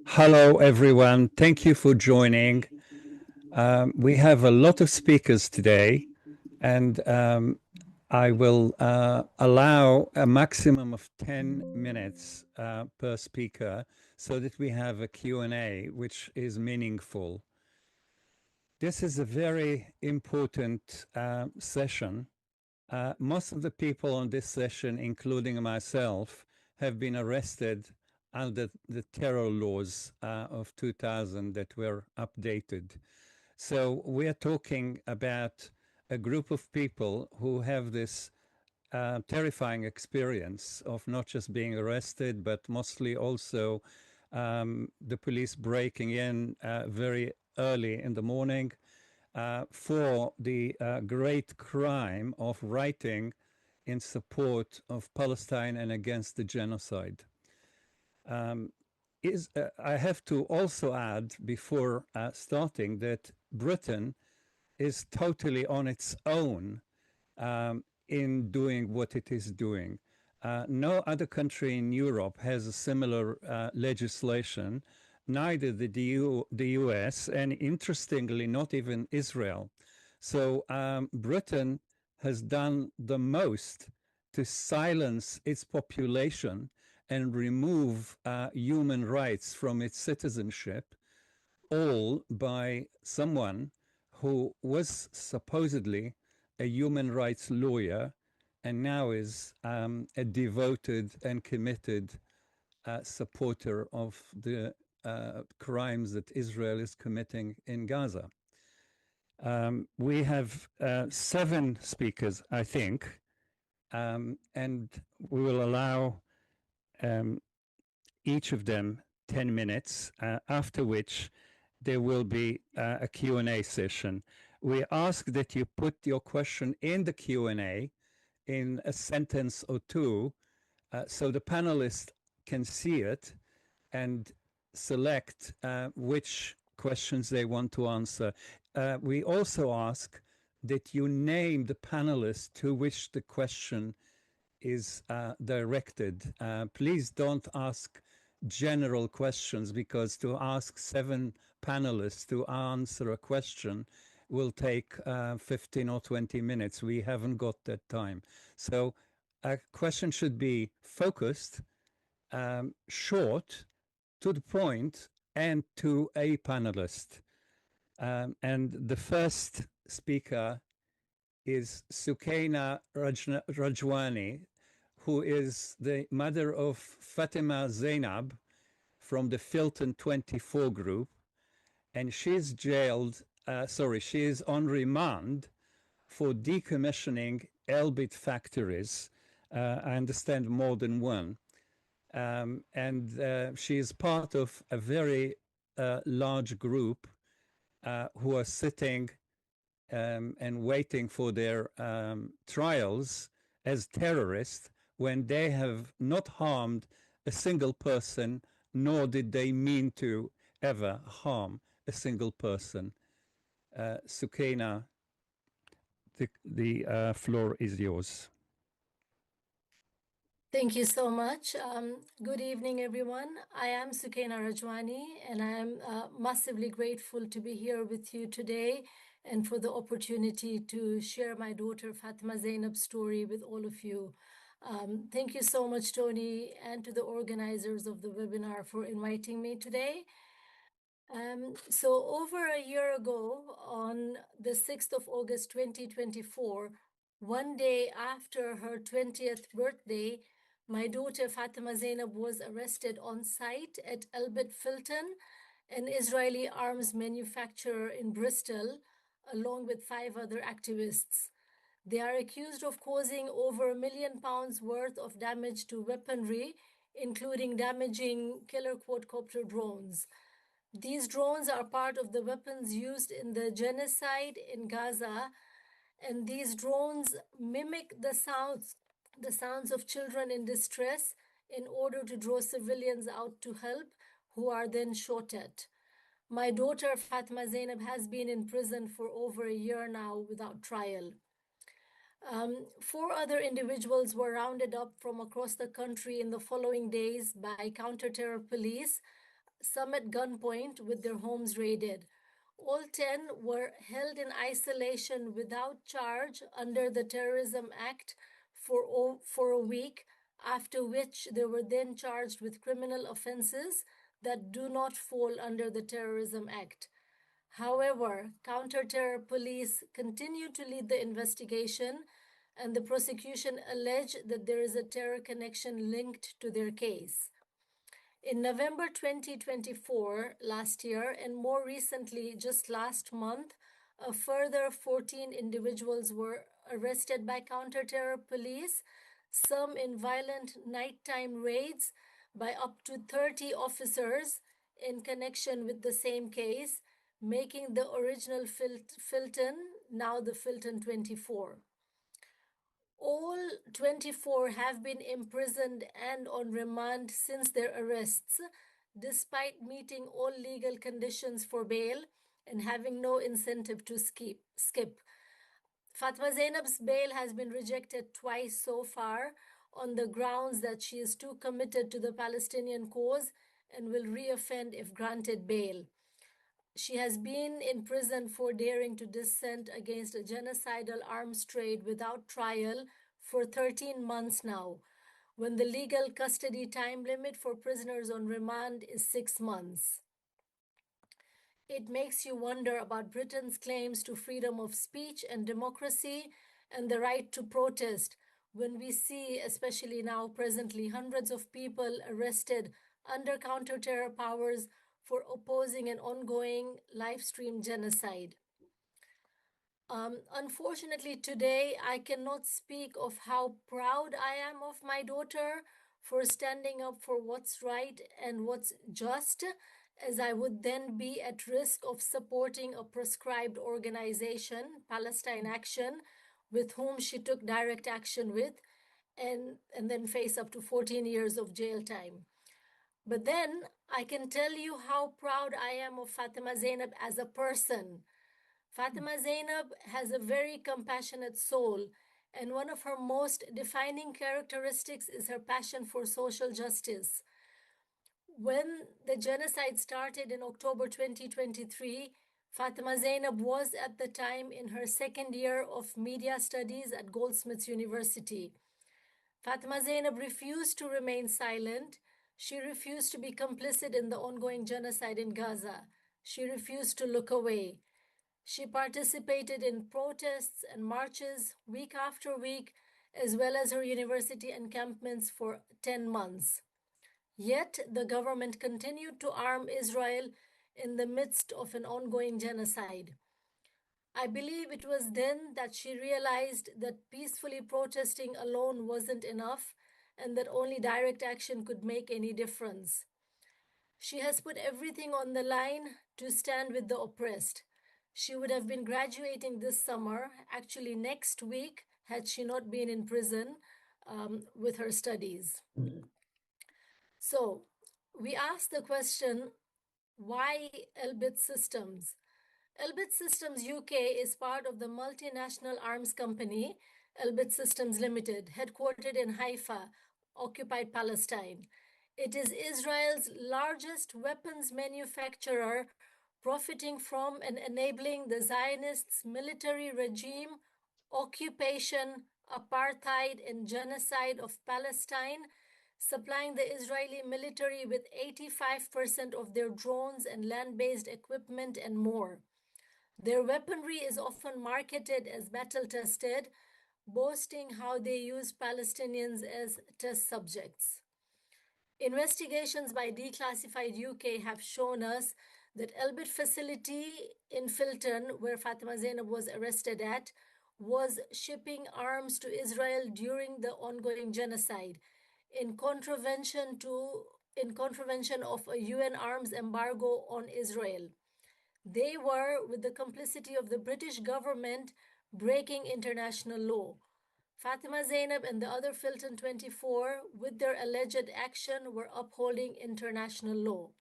Hello, everyone. Thank you for joining. We have a lot of speakers today, and I will allow a maximum of 10 minutes per speaker so that we have a Q&A, which is meaningful. This is a very important session. Most of the people on this session, including myself, have been arrested under the terror laws of 2000 that were updated. So we are talking about a group of people who have this terrifying experience of not just being arrested, but mostly also the police breaking in very early in the morning for the great crime of writing in support of Palestine and against the genocide. I have to also add before starting that Britain is totally on its own in doing what it is doing. No other country in Europe has a similar legislation, neither the US, and interestingly, not even Israel. So Britain has done the most to silence its population and remove human rights from its citizenship, all by someone who was supposedly a human rights lawyer and now is a devoted and committed supporter of the crimes that Israel is committing in Gaza. We have 7 speakers, I think, and we will allow um, each of them 10 minutes, after which there will be a Q&A session. We ask that you put your question in the Q&A in a sentence or two so the panelists can see it and select which questions they want to answer. We also ask that you name the panelists to which the question is directed. Please don't ask general questions, because to ask 7 panelists to answer a question will take 15 or 20 minutes. We haven't got that time. So a question should be focused, short, to the point, and to a panelist. And the first speaker is Sukaina Rajwani, who is the mother of Fatima Zainab from the Filton 24 group, and she's she is on remand for decommissioning Elbit factories. I understand more than one. And she is part of a very large group who are sitting and waiting for their trials as terrorists when they have not harmed a single person, nor did they mean to ever harm a single person. Sukaina, the floor is yours. Thank you so much. Good evening, everyone. I am Sukaina Rajwani, and I am massively grateful to be here with you today and for the opportunity to share my daughter Fatima Zainab's story with all of you. Thank you so much, Tony, and to the organizers of the webinar for inviting me today. So over a year ago, on the 6th of August 2024, one day after her 20th birthday, my daughter Fatima Zainab was arrested on site at Elbit Filton, an Israeli arms manufacturer in Bristol, along with 5 other activists. They are accused of causing over £1 million worth of damage to weaponry, including damaging killer quadcopter drones. These drones are part of the weapons used in the genocide in Gaza, and these drones mimic the sounds of children in distress in order to draw civilians out to help, who are then shot at. My daughter Fatima Zainab has been in prison for over a year now without trial. 4 other individuals were rounded up from across the country in the following days by counter-terror police some at gunpoint with their homes raided. All 10 were held in isolation without charge under the Terrorism Act for a week, after which they were then charged with criminal offenses that do not fall under the Terrorism Act. However, counter-terror police continue to lead the investigation, and the prosecution allege that there is a terror connection linked to their case. In November 2024, last year, and more recently, just last month, a further 14 individuals were arrested by counter-terror police, some in violent nighttime raids by up to 30 officers in connection with the same case, making the original Filton now the Filton 24. All 24 have been imprisoned and on remand since their arrests, despite meeting all legal conditions for bail and having no incentive to skip. Fatma Zainab's bail has been rejected twice so far on the grounds that she is too committed to the Palestinian cause and will reoffend if granted bail. She has been in prison for daring to dissent against a genocidal arms trade without trial for 13 months now, when the legal custody time limit for prisoners on remand is 6 months. It makes you wonder about Britain's claims to freedom of speech and democracy and the right to protest when we see, especially now presently, hundreds of people arrested under counter-terror powers for opposing an ongoing live stream genocide. Unfortunately, today I cannot speak of how proud I am of my daughter for standing up for what's right and what's just, as I would then be at risk of supporting a proscribed organization, Palestine Action, with whom she took direct action with, and then face up to 14 years of jail time. But then I can tell you how proud I am of Fatima Zainab as a person. Fatima Zainab has a very compassionate soul, and one of her most defining characteristics is her passion for social justice. When the genocide started in October 2023, Fatima Zainab was at the time in her second year of media studies at Goldsmiths University. Fatima Zainab refused to remain silent. She refused to be complicit in the ongoing genocide in Gaza. She refused to look away. She participated in protests and marches week after week, as well as her university encampments for 10 months. Yet the government continued to arm Israel in the midst of an ongoing genocide. I believe it was then that she realized that peacefully protesting alone wasn't enough and that only direct action could make any difference. She has put everything on the line to stand with the oppressed. She would have been graduating this summer, actually next week, had she not been in prison with her studies. So, we asked the question, why Elbit Systems? Elbit Systems UK is part of the multinational arms company Elbit Systems Limited, headquartered in Haifa, occupied Palestine. It is Israel's largest weapons manufacturer, profiting from and enabling the Zionists' military regime, occupation, apartheid, and genocide of Palestine, supplying the Israeli military with 85% of their drones and land based equipment and more. Their weaponry is often marketed as battle tested, boasting how they used Palestinians as test subjects. Investigations by Declassified UK have shown us that Elbit facility in Filton, where Fatima Zainab was arrested at, was shipping arms to Israel during the ongoing genocide in contravention of a UN arms embargo on Israel. They were, with the complicity of the British government, breaking international law. Fatima Zainab and the other Filton 24, with their alleged action, were upholding international law.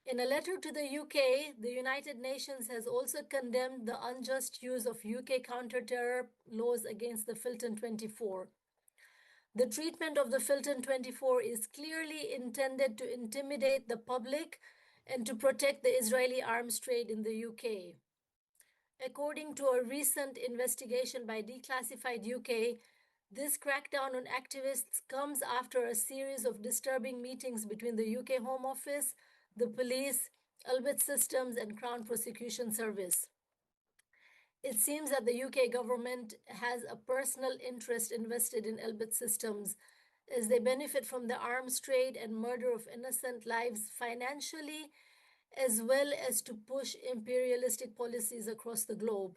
In a letter to the UK, the United Nations has also condemned the unjust use of UK counter-terror laws against the Filton 24. The treatment of the Filton 24 is clearly intended to intimidate the public and to protect the Israeli arms trade in the UK. According to a recent investigation by Declassified UK, this crackdown on activists comes after a series of disturbing meetings between the UK Home Office, the police, Elbit Systems, and Crown Prosecution Service. It seems that the UK government has a personal interest invested in Elbit Systems, as they benefit from the arms trade and murder of innocent lives financially, as well as to push imperialistic policies across the globe.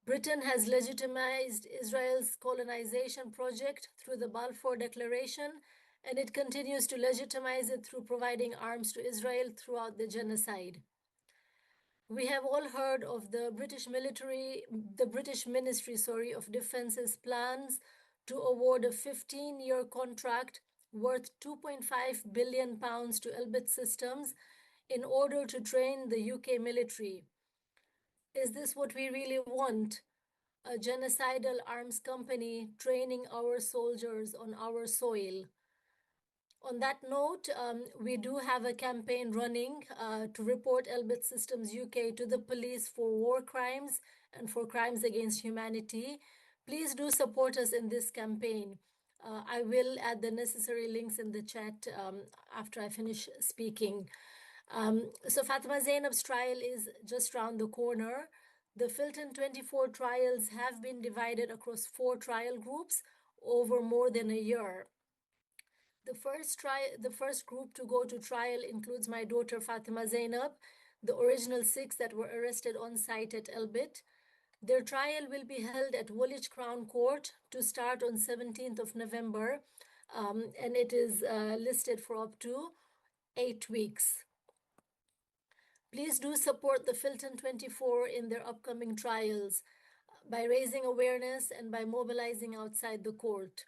Britain has legitimized Israel's colonization project through the Balfour Declaration, and it continues to legitimize it through providing arms to Israel throughout the genocide. We have all heard of the British Ministry, of Defence's plans to award a 15-year contract worth £2.5 billion to Elbit Systems in order to train the UK military. Is this what we really want? A genocidal arms company training our soldiers on our soil? On that note, we do have a campaign running to report Elbit Systems UK to the police for war crimes and for crimes against humanity. Please do support us in this campaign. I will add the necessary links in the chat after I finish speaking. So Fatima Zainab's trial is just round the corner. The Filton 24 trials have been divided across 4 trial groups over more than a year. The first group to go to trial includes my daughter Fatima Zainab, the original 6 that were arrested on site at Elbit. Their trial will be held at Woolwich Crown Court to start on 17th of November, and it is listed for up to 8 weeks. Please do support the Filton 24 in their upcoming trials by raising awareness and by mobilizing outside the court.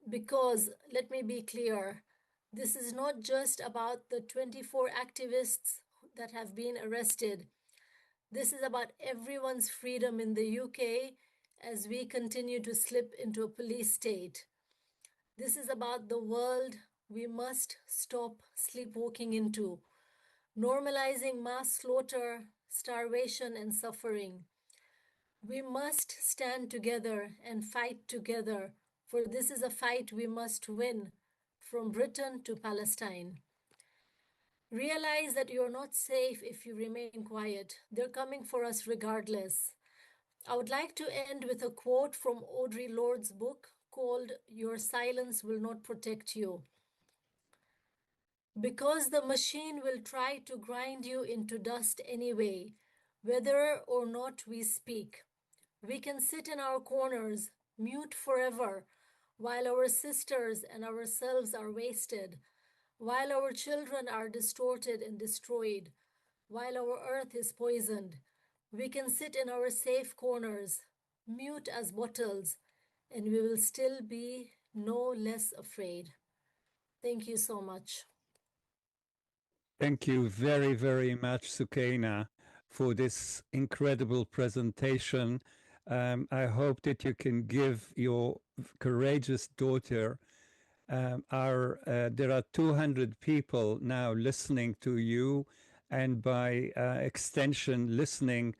Because, let me be clear, this is not just about the 24 activists that have been arrested. This is about everyone's freedom in the UK as we continue to slip into a police state. This is about the world we must stop sleepwalking into, normalizing mass slaughter, starvation, and suffering. We must stand together and fight together, for this is a fight we must win, from Britain to Palestine. Realize that you're not safe if you remain quiet. They're coming for us regardless. I would like to end with a quote from Audre Lorde's book called Your Silence Will Not Protect You. Because the machine will try to grind you into dust anyway, whether or not we speak. We can sit in our corners, mute forever, while our sisters and ourselves are wasted, while our children are distorted and destroyed, while our earth is poisoned. We can sit in our safe corners, mute as bottles, and we will still be no less afraid. Thank you so much. Thank you very, very much, Sukaina, for this incredible presentation. I hope that you can give your courageous daughter. There are 200 people now listening to you, and by extension, listening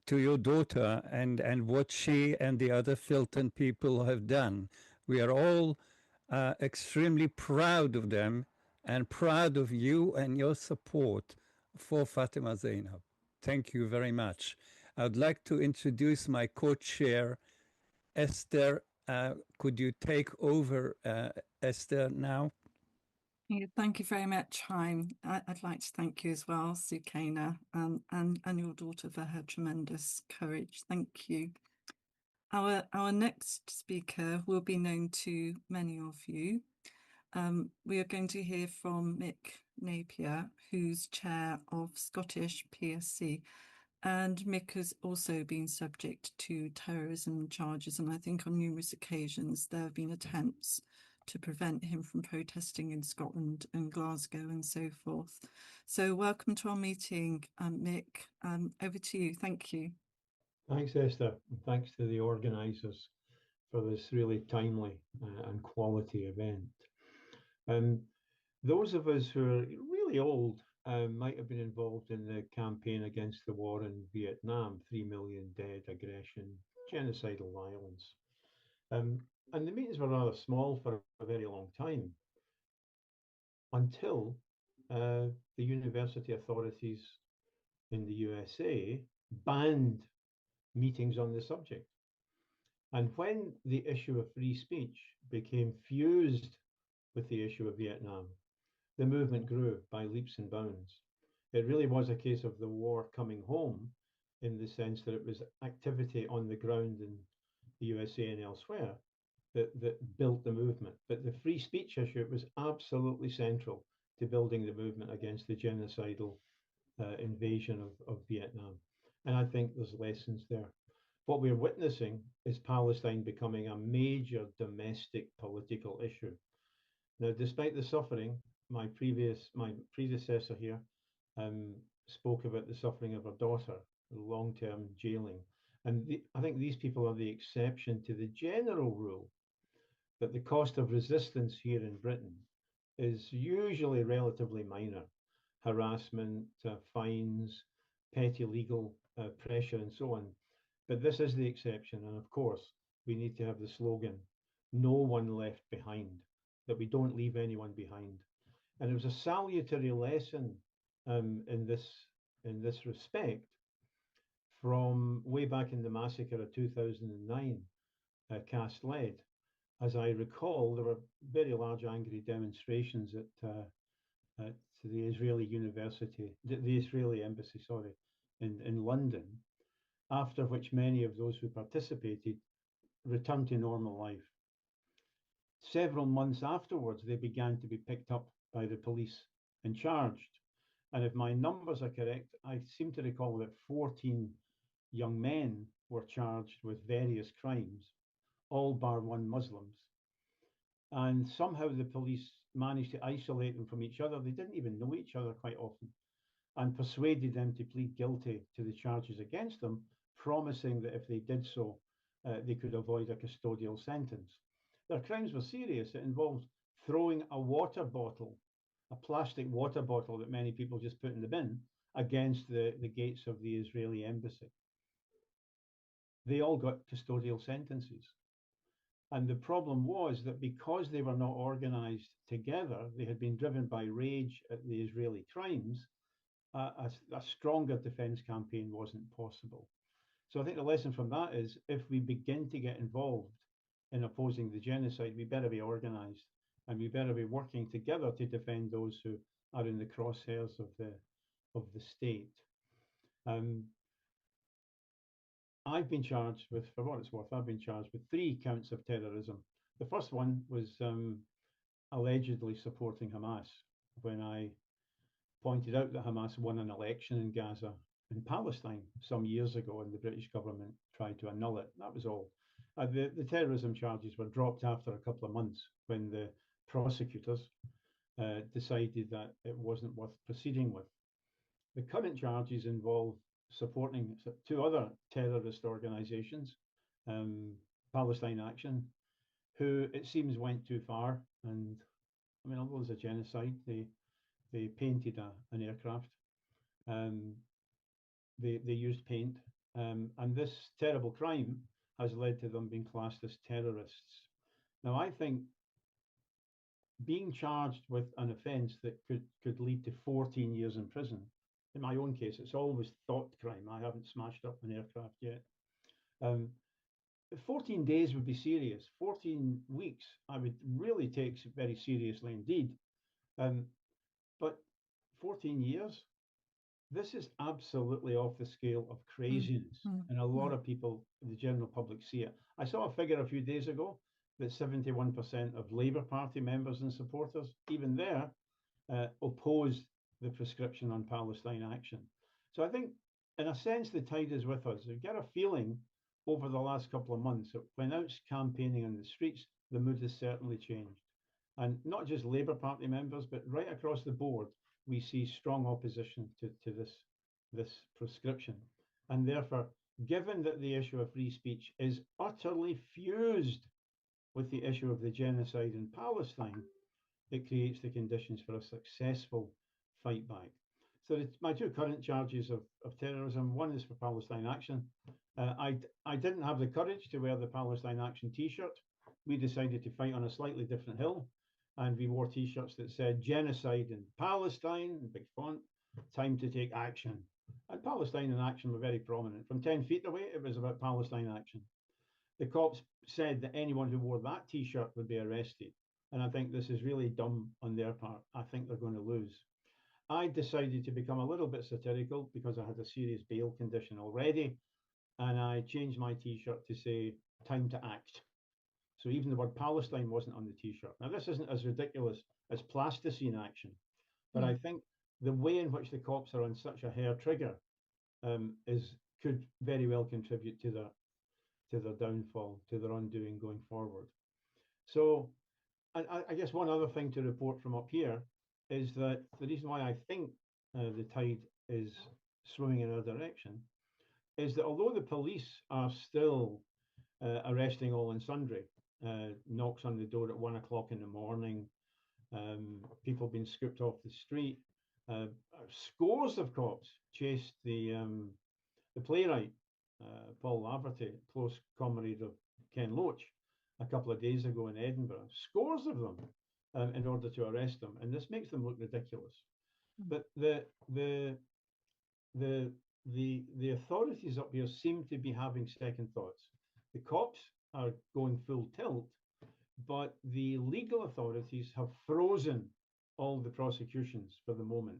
to your daughter and what she and the other Filton people have done. We are all extremely proud of them and proud of you and your support for Fatima Zainab. Thank you very much. I'd like to introduce my co-chair, Esther. Could you take over, Esther, now? Yeah, thank you very much, Chaim. I'd like to thank you as well, Sukaina, and your daughter for her tremendous courage. Thank you. Our next speaker will be known to many of you. We are going to hear from Mick Napier, who's chair of Scottish PSC. And Mick has also been subject to terrorism charges, and I think on numerous occasions there have been attempts to prevent him from protesting in Scotland and Glasgow and so forth. So welcome to our meeting, Mick. Over to you. Thank you. Thanks, Esther, and thanks to the organisers for this really timely and quality event. Um, those of us who are really old might have been involved in the campaign against the war in Vietnam, 3 million dead, aggression, genocidal violence. Um, and the meetings were rather small for a very long time until the university authorities in the USA banned meetings on the subject. And when the issue of free speech became fused with the issue of Vietnam, the movement grew by leaps and bounds. It really was a case of the war coming home, in the sense that it was activity on the ground in the USA and elsewhere that built the movement. But the free speech issue was absolutely central to building the movement against the genocidal invasion of Vietnam. And I think there's lessons there. What we're witnessing is Palestine becoming a major domestic political issue. Now, despite the suffering, my predecessor here spoke about the suffering of her daughter, long-term jailing, and I think these people are the exception to the general rule that the cost of resistance here in Britain is usually relatively minor: harassment, fines, petty legal pressure, and so on. But this is the exception, and of course, we need to have the slogan, "No one left behind," that we don't leave anyone behind. And it was a salutary lesson in this respect from way back in the massacre of 2009, Cast led. As I recall, there were very large angry demonstrations at the Israeli University, the Israeli embassy, sorry, in London, after which many of those who participated returned to normal life. Several months afterwards, they began to be picked up by the police and charged. And if my numbers are correct, I seem to recall that 14 young men were charged with various crimes, all bar one Muslims. And somehow the police managed to isolate them from each other. They didn't even know each other quite often, and persuaded them to plead guilty to the charges against them, promising that if they did so, they could avoid a custodial sentence. Their crimes were serious. It involved throwing a water bottle, a plastic water bottle that many people just put in the bin, against the gates of the Israeli embassy. They all got custodial sentences. And the problem was that because they were not organized together, they had been driven by rage at the Israeli crimes, a stronger defense campaign wasn't possible. So I think the lesson from that is, if we begin to get involved in opposing the genocide, we better be organized, and we better be working together to defend those who are in the crosshairs of the state. I've been charged with, for what it's worth, I've been charged with 3 counts of terrorism. The first one was allegedly supporting Hamas, when I pointed out that Hamas won an election in Gaza, in Palestine, some years ago, and the British government tried to annul it. That was all. The terrorism charges were dropped after a couple of months, when the prosecutors decided that it wasn't worth proceeding with. The current charges involve supporting 2 other terrorist organizations, Palestine Action, who it seems went too far. And I mean, although it was a genocide, they painted an aircraft. They used paint, and this terrible crime has led to them being classed as terrorists. Now, I think being charged with an offence that could lead to 14 years in prison, in my own case, it's always thought crime. I haven't smashed up an aircraft yet. 14 days would be serious. 14 weeks, I would really take very seriously indeed. But 14 years, this is absolutely off the scale of craziness. And a lot of people, the general public, see it. I saw a figure a few days ago that 71% of Labour Party members and supporters, even there, opposed the prescription on Palestine Action. So I think, in a sense, the tide is with us. We get a feeling over the last couple of months that when out campaigning in the streets, the mood has certainly changed. And not just Labour Party members, but right across the board, we see strong opposition to this prescription. And therefore, given that the issue of free speech is utterly fused with the issue of the genocide in Palestine, it creates the conditions for a successful fight back. So my two current charges of terrorism, one is for Palestine Action. I didn't have the courage to wear the Palestine Action t-shirt. We decided to fight on a slightly different hill, and we wore t-shirts that said genocide in Palestine, in big font, time to take action. And Palestine in Action were very prominent. From 10 feet away, it was about Palestine Action. The cops said that anyone who wore that t-shirt would be arrested. And I think this is really dumb on their part. I think they're going to lose. I decided to become a little bit satirical because I had a serious bail condition already. And I changed my t-shirt to say, time to act. So even the word Palestine wasn't on the t-shirt. Now, this isn't as ridiculous as plasticine action, but I think the way in which the cops are on such a hair trigger could very well contribute to their downfall, to their undoing going forward. So I guess one other thing to report from up here is that the reason why I think the tide is swimming in our direction is that although the police are still arresting all and sundry, knocks on the door at 1 o'clock in the morning, people being scooped off the street, scores of cops chased the playwright, Paul Laverty, close comrade of Ken Loach, a couple of days ago in Edinburgh, scores of them in order to arrest them. And this makes them look ridiculous. But the authorities up here seem to be having second thoughts. The cops are going full tilt, but the legal authorities have frozen all the prosecutions for the moment.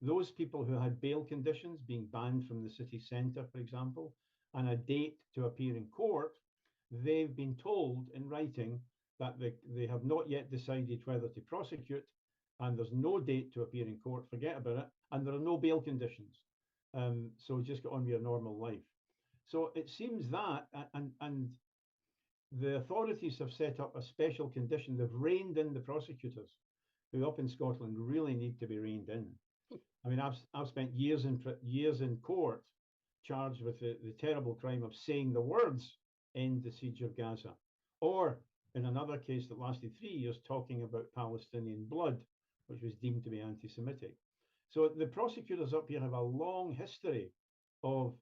Those people who had bail conditions, being banned from the city centre, for example, and a date to appear in court, they've been told in writing that they have not yet decided whether to prosecute, and there's no date to appear in court, forget about it, and there are no bail conditions. So just get on with your normal life. So it seems that, and the authorities have set up a special condition. They've reined in the prosecutors, who up in Scotland really need to be reined in. I mean, I've spent years in court charged with the terrible crime of saying the words "end the siege of Gaza," or in another case that lasted 3 years, talking about Palestinian blood, which was deemed to be anti-Semitic. So the prosecutors up here have a long history of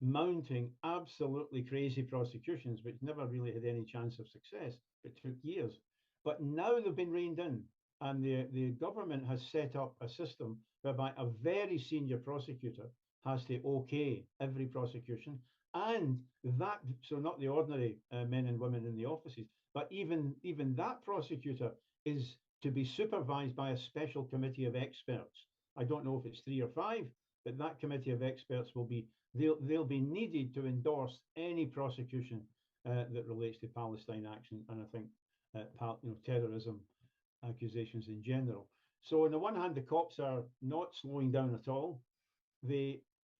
mounting absolutely crazy prosecutions, which never really had any chance of success. It took years. But now they've been reined in, and the government has set up a system whereby a very senior prosecutor has to okay every prosecution, and that, so not the ordinary men and women in the offices, but even that prosecutor is to be supervised by a special committee of experts. I don't know if it's 3 or 5, but that committee of experts will be, they'll be needed to endorse any prosecution that relates to Palestine Action, and I think terrorism accusations in general. So on the one hand, the cops are not slowing down at all.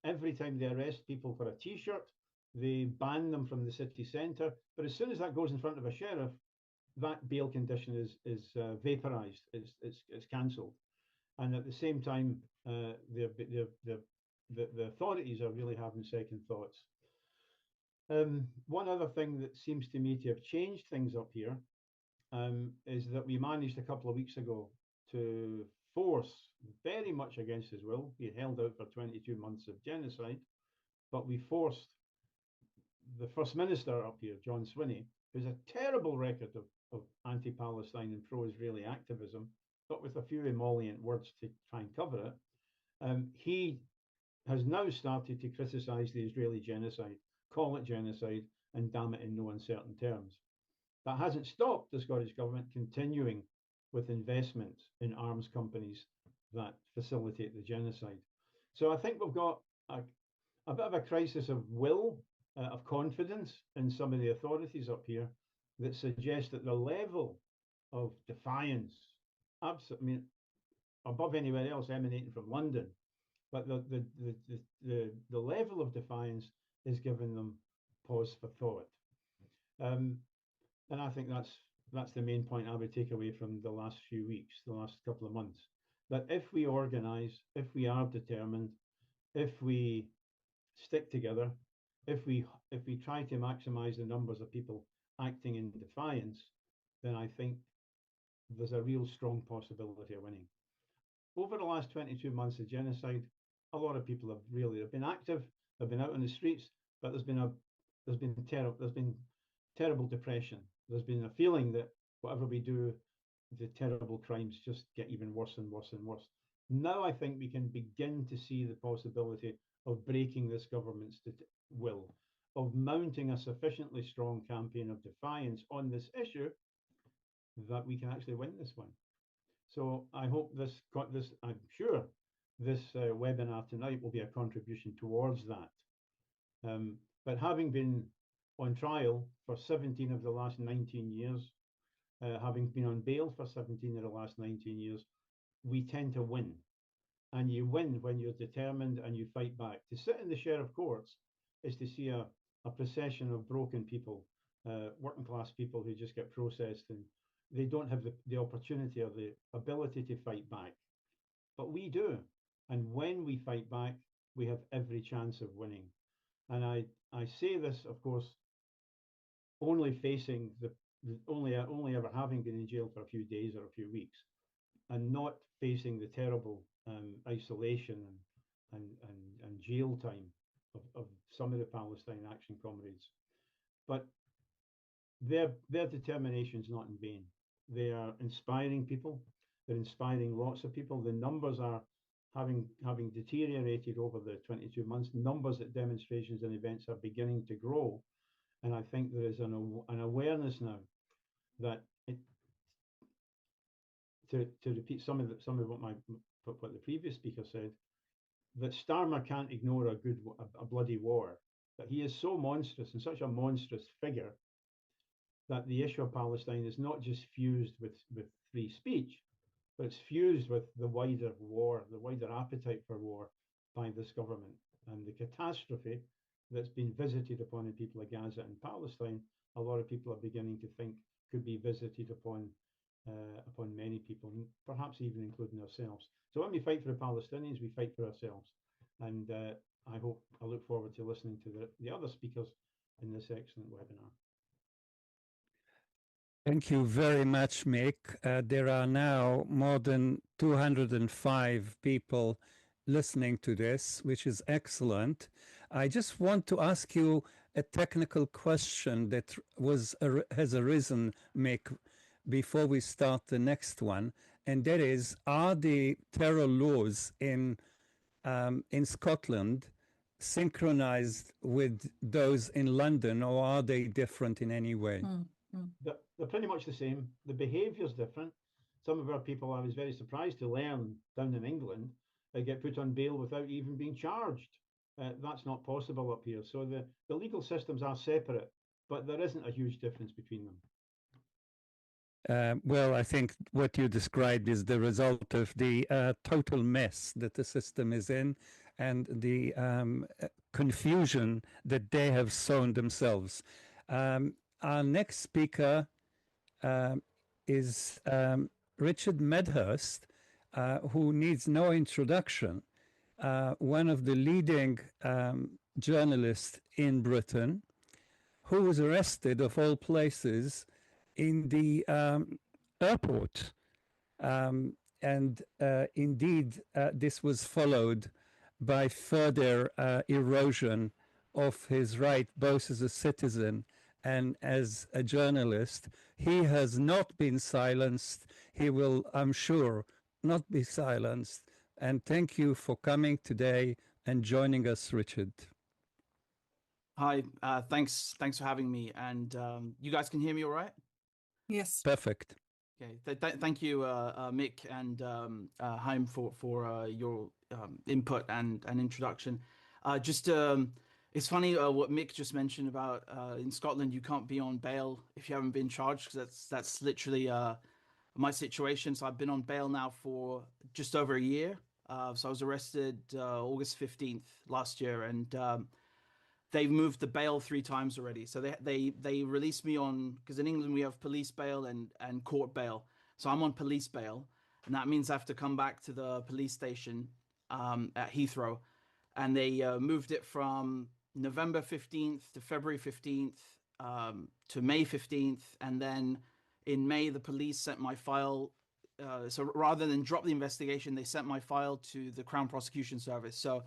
Every time they arrest people for a t-shirt, they ban them from the city centre. But as soon as that goes in front of a sheriff, that bail condition is vaporised, it's cancelled. And at the same time, the authorities are really having second thoughts. One other thing that seems to me to have changed things up here is that we managed a couple of weeks ago to force, very much against his will, he held out for 22 months of genocide, but we forced the First Minister up here, John Swinney, who's a terrible record of anti-Palestine and pro-Israeli activism, but with a few emollient words to try and cover it. He has now started to criticise the Israeli genocide, call it genocide, and damn it in no uncertain terms. That hasn't stopped the Scottish Government continuing with investments in arms companies that facilitate the genocide. So I think we've got a bit of a crisis of will, of confidence in some of the authorities up here that suggests that the level of defiance, absolutely, above anywhere else emanating from London, but the level of defiance is giving them pause for thought. And I think that's the main point I would take away from the last few weeks, the last couple of months, that if we organise, if we are determined, if we stick together, if we try to maximise the numbers of people acting in defiance, then I think there's a real strong possibility of winning. Over the last 22 months of genocide, a lot of people have been active, they've been out on the streets, but there's been terrible depression. There's been a feeling that whatever we do, the terrible crimes just get even worse and worse and worse. Now I think we can begin to see the possibility of breaking this government's will, of mounting a sufficiently strong campaign of defiance on this issue that we can actually win this one. So I hope I'm sure this webinar tonight will be a contribution towards that. But having been on trial for 17 of the last 19 years, having been on bail for 17 of the last 19 years, we tend to win. And you win when you're determined and you fight back. To sit in the sheriff courts is to see a procession of broken people, working class people who just get processed, and they don't have the opportunity or the ability to fight back. But we do. And when we fight back, we have every chance of winning. And I say this, of course, only facing only ever having been in jail for a few days or a few weeks, and not facing the terrible isolation and jail time of some of the Palestine Action comrades. But their determination is not in vain. They are inspiring people. They're inspiring lots of people. The numbers are having deteriorated over the 22 months. Numbers at demonstrations and events are beginning to grow, and I think there is an awareness now that to repeat some of what the previous speaker said, that Starmer can't ignore a bloody war. That he is so monstrous and such a monstrous figure that the issue of Palestine is not just fused with free speech, but it's fused with the wider war, the wider appetite for war by this government, and the catastrophe that's been visited upon the people of Gaza and Palestine. A lot of people are beginning to think could be visited upon many people, perhaps even including ourselves. So when we fight for the Palestinians, we fight for ourselves. And I look forward to listening to the other speakers in this excellent webinar. Thank you very much, Mick. There are now more than 205 people listening to this, which is excellent. I just want to ask you a technical question that has arisen, Mick, before we start the next one, and that is: are the terror laws in Scotland synchronized with those in London, or are they different in any way? They're pretty much the same. The behaviour is different. Some of our people, I was very surprised to learn down in England, they get put on bail without even being charged. That's not possible up here. So the legal systems are separate, but there isn't a huge difference between them. Well, I think what you described is the result of the total mess that the system is in, and the confusion that they have sown themselves. Our next speaker is Richard Medhurst, who needs no introduction, one of the leading journalists in Britain, who was arrested, of all places, in the airport. And indeed, this was followed by further erosion of his right, both as a citizen and as a journalist. He has not been silenced. He will, I'm sure, not be silenced. And thank you for coming today and joining us, Richard. Hi, thanks for having me. And you guys can hear me all right? Yes. Perfect. Okay, thank you, Mick and Haim, for your input and introduction. It's funny what Mick just mentioned about in Scotland you can't be on bail if you haven't been charged, because that's literally my situation. So I've been on bail now for just over a year. So I was arrested August 15th last year, and they've moved the bail 3 times already. So they released me on, because in England we have police bail and court bail. So I'm on police bail, and that means I have to come back to the police station at Heathrow. And they moved it from November 15th to February 15th to May 15th. And then in May, the police sent my file. So rather than drop the investigation, they sent my file to the Crown Prosecution Service. So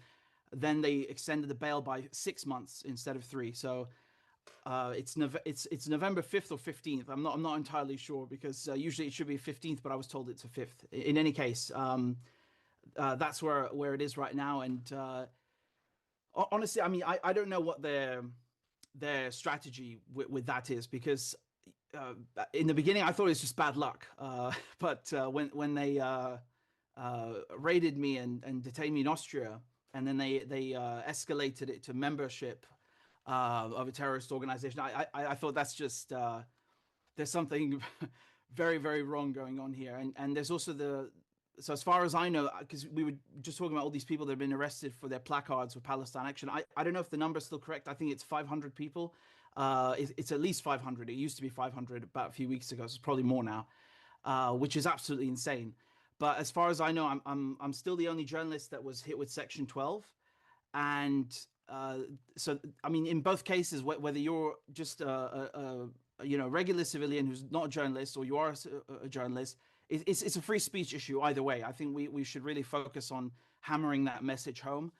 then they extended the bail by 6 months instead of 3. So it's November 5th or 15th. I'm not entirely sure, because usually it should be 15th, but I was told it's a 5th. In any case, that's where it is right now. And honestly, I mean, I don't know what their strategy with that is, because in the beginning I thought it was just bad luck. But when they raided me and detained me in Austria, and then they escalated it to membership of a terrorist organization, I thought that's just there's something very, very wrong going on here. And there's also so as far as I know, because we were just talking about all these people that have been arrested for their placards with Palestine Action. I don't know if the number is still correct. I think it's 500 people. It's at least 500. It used to be 500 about a few weeks ago. So it's probably more now, which is absolutely insane. But as far as I know, I'm still the only journalist that was hit with Section 12. And so, I mean, in both cases, whether you're just a regular civilian who's not a journalist, or you are a journalist, it's a free speech issue either way. I think we should really focus on hammering that message home,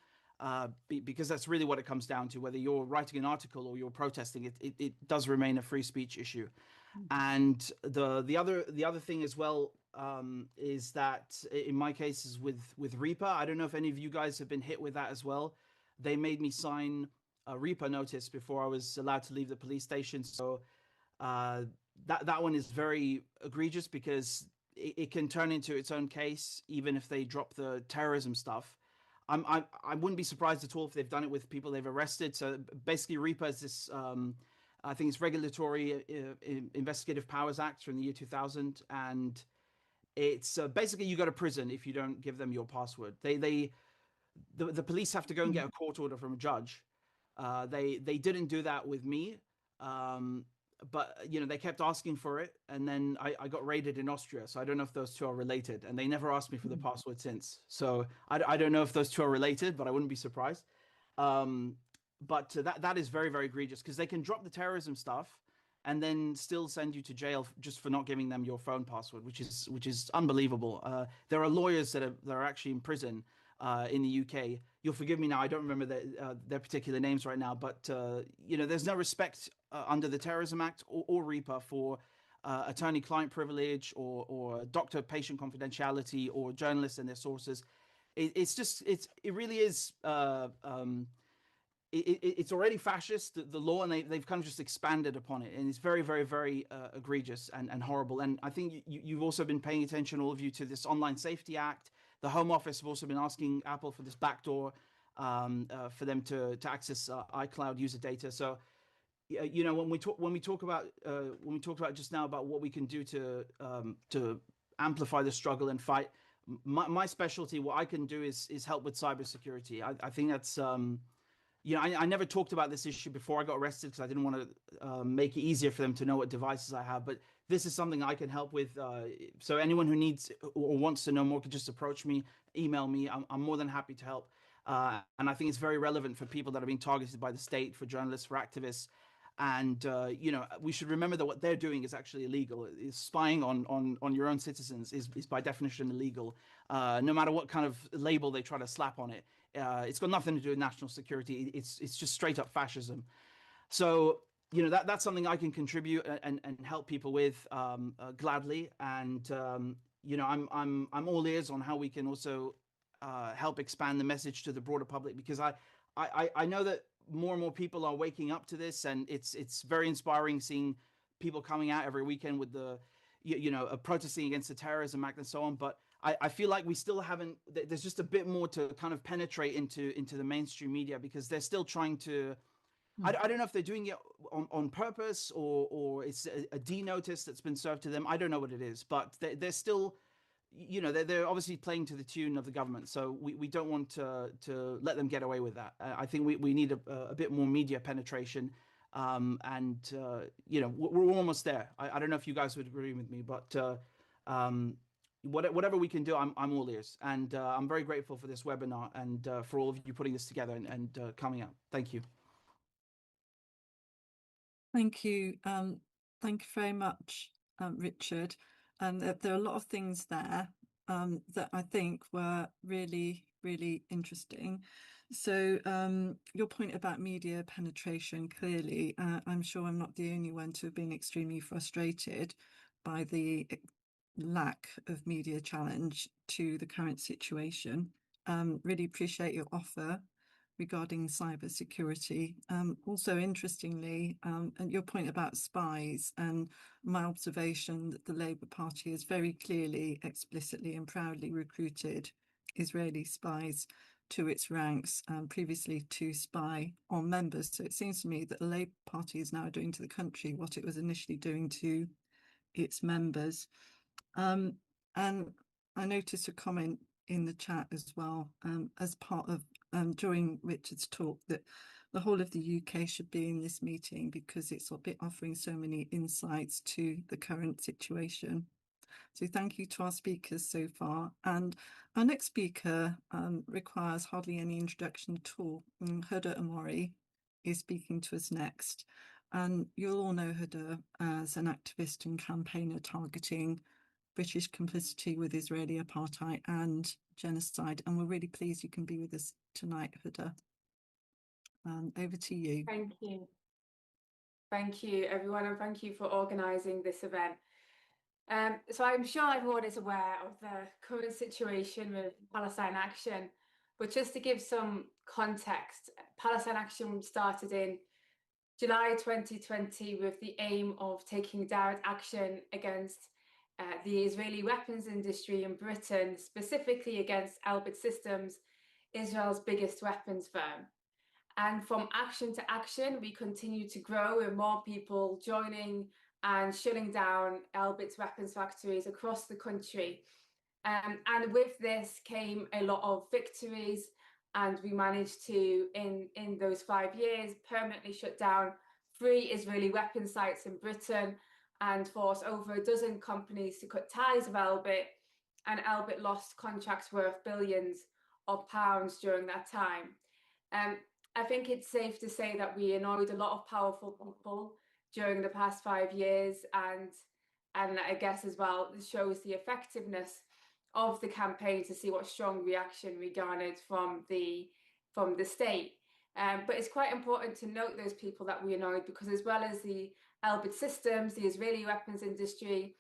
because that's really what it comes down to. Whether you're writing an article or you're protesting, it does remain a free speech issue. And the other thing as well is that in my cases with Reaper, I don't know if any of you guys have been hit with that as well. They made me sign a Reaper notice before I was allowed to leave the police station. So that one is very egregious, because it can turn into its own case, even if they drop the terrorism stuff. I wouldn't be surprised at all if they've done it with people they've arrested. So basically, Reaper is this, I think it's Regulatory Investigative Powers Act from the year 2000, and it's basically you go to prison if you don't give them your password. The police have to go and get a court order from a judge. They didn't do that with me. But they kept asking for it, and then I got raided in Austria. So I don't know if those two are related, and they never asked me for the password since. So I don't know if those two are related, but I wouldn't be surprised. But that is very, very egregious, because they can drop the terrorism stuff and then still send you to jail just for not giving them your phone password, which is unbelievable. There are lawyers that are actually in prison in the UK. You'll forgive me now, I don't remember their particular names right now, but there's no respect under the Terrorism Act or Reaper for attorney-client privilege or doctor-patient confidentiality or journalists and their sources. It really is. It's already fascist, the law, and they've kind of just expanded upon it, and it's very, very, very egregious and horrible. And I think you've also been paying attention, all of you, to this Online Safety Act. The Home Office have also been asking Apple for this backdoor for them to access iCloud user data. So when we talk about just now about what we can do to amplify the struggle and fight, my specialty, what I can do is help with cybersecurity. I think that's I never talked about this issue before I got arrested, because I didn't want to make it easier for them to know what devices I have. But this is something I can help with. So anyone who needs or wants to know more can just approach me, email me. I'm more than happy to help. And I think it's very relevant for people that are being targeted by the state, for journalists, for activists. And we should remember that what they're doing is actually illegal. Spying on your own citizens is by definition illegal, no matter what kind of label they try to slap on it. It's got nothing to do with national security. It's just straight up fascism. So that's something I can contribute and help people with gladly. And I'm all ears on how we can also help expand the message to the broader public, because I know that more and more people are waking up to this, and it's very inspiring seeing people coming out every weekend with the protesting against the Terrorism Act and so on. But I feel like we still haven't. There's just a bit more to kind of penetrate into the mainstream media, because they're still trying to. I don't know if they're doing it on purpose or it's a D notice that's been served to them. I don't know what it is, but they're still, they're obviously playing to the tune of the government. So we don't want to let them get away with that. I think we need a bit more media penetration. And we're almost there. I don't know if you guys would agree with me, but whatever we can do, I'm all ears. And I'm very grateful for this webinar and for all of you putting this together and coming out. Thank you. Thank you. Thank you very much, Richard. And there are a lot of things there that I think were really, really interesting. So your point about media penetration, clearly, I'm sure I'm not the only one to have been extremely frustrated by the lack of media challenge to the current situation. Really appreciate your offer regarding cybersecurity. Also, interestingly, and your point about spies and my observation that the Labour Party has very clearly, explicitly and proudly recruited Israeli spies to its ranks, previously to spy on members. So it seems to me that the Labour Party is now doing to the country what it was initially doing to its members. And I noticed a comment in the chat as well, as part of during Richard's talk, that the whole of the UK should be in this meeting because it's offering so many insights to the current situation. So thank you to our speakers so far. And our next speaker requires hardly any introduction at all. Huda Amori is speaking to us next. And you'll all know Huda as an activist and campaigner targeting British complicity with Israeli apartheid and genocide. And we're really pleased you can be with us tonight, Huda. Over to you. Thank you. Thank you, everyone, and thank you for organising this event. So I'm sure everyone is aware of the current situation with Palestine Action, but just to give some context, Palestine Action started in July 2020 with the aim of taking direct action against the Israeli weapons industry in Britain, specifically against Elbit Systems, Israel's biggest weapons firm. And from action to action, we continue to grow with more people joining and shutting down Elbit's weapons factories across the country. And with this came a lot of victories, and we managed to, in those 5 years, permanently shut down 3 Israeli weapon sites in Britain and force over a dozen companies to cut ties with Elbit. And Elbit lost contracts worth billions of pounds during that time. I think it's safe to say that we annoyed a lot of powerful people during the past 5 years, and I guess as well, this shows the effectiveness of the campaign to see what strong reaction we garnered from the state. But it's quite important to note those people that we annoyed, because as well as the Elbit Systems, the Israeli weapons industry,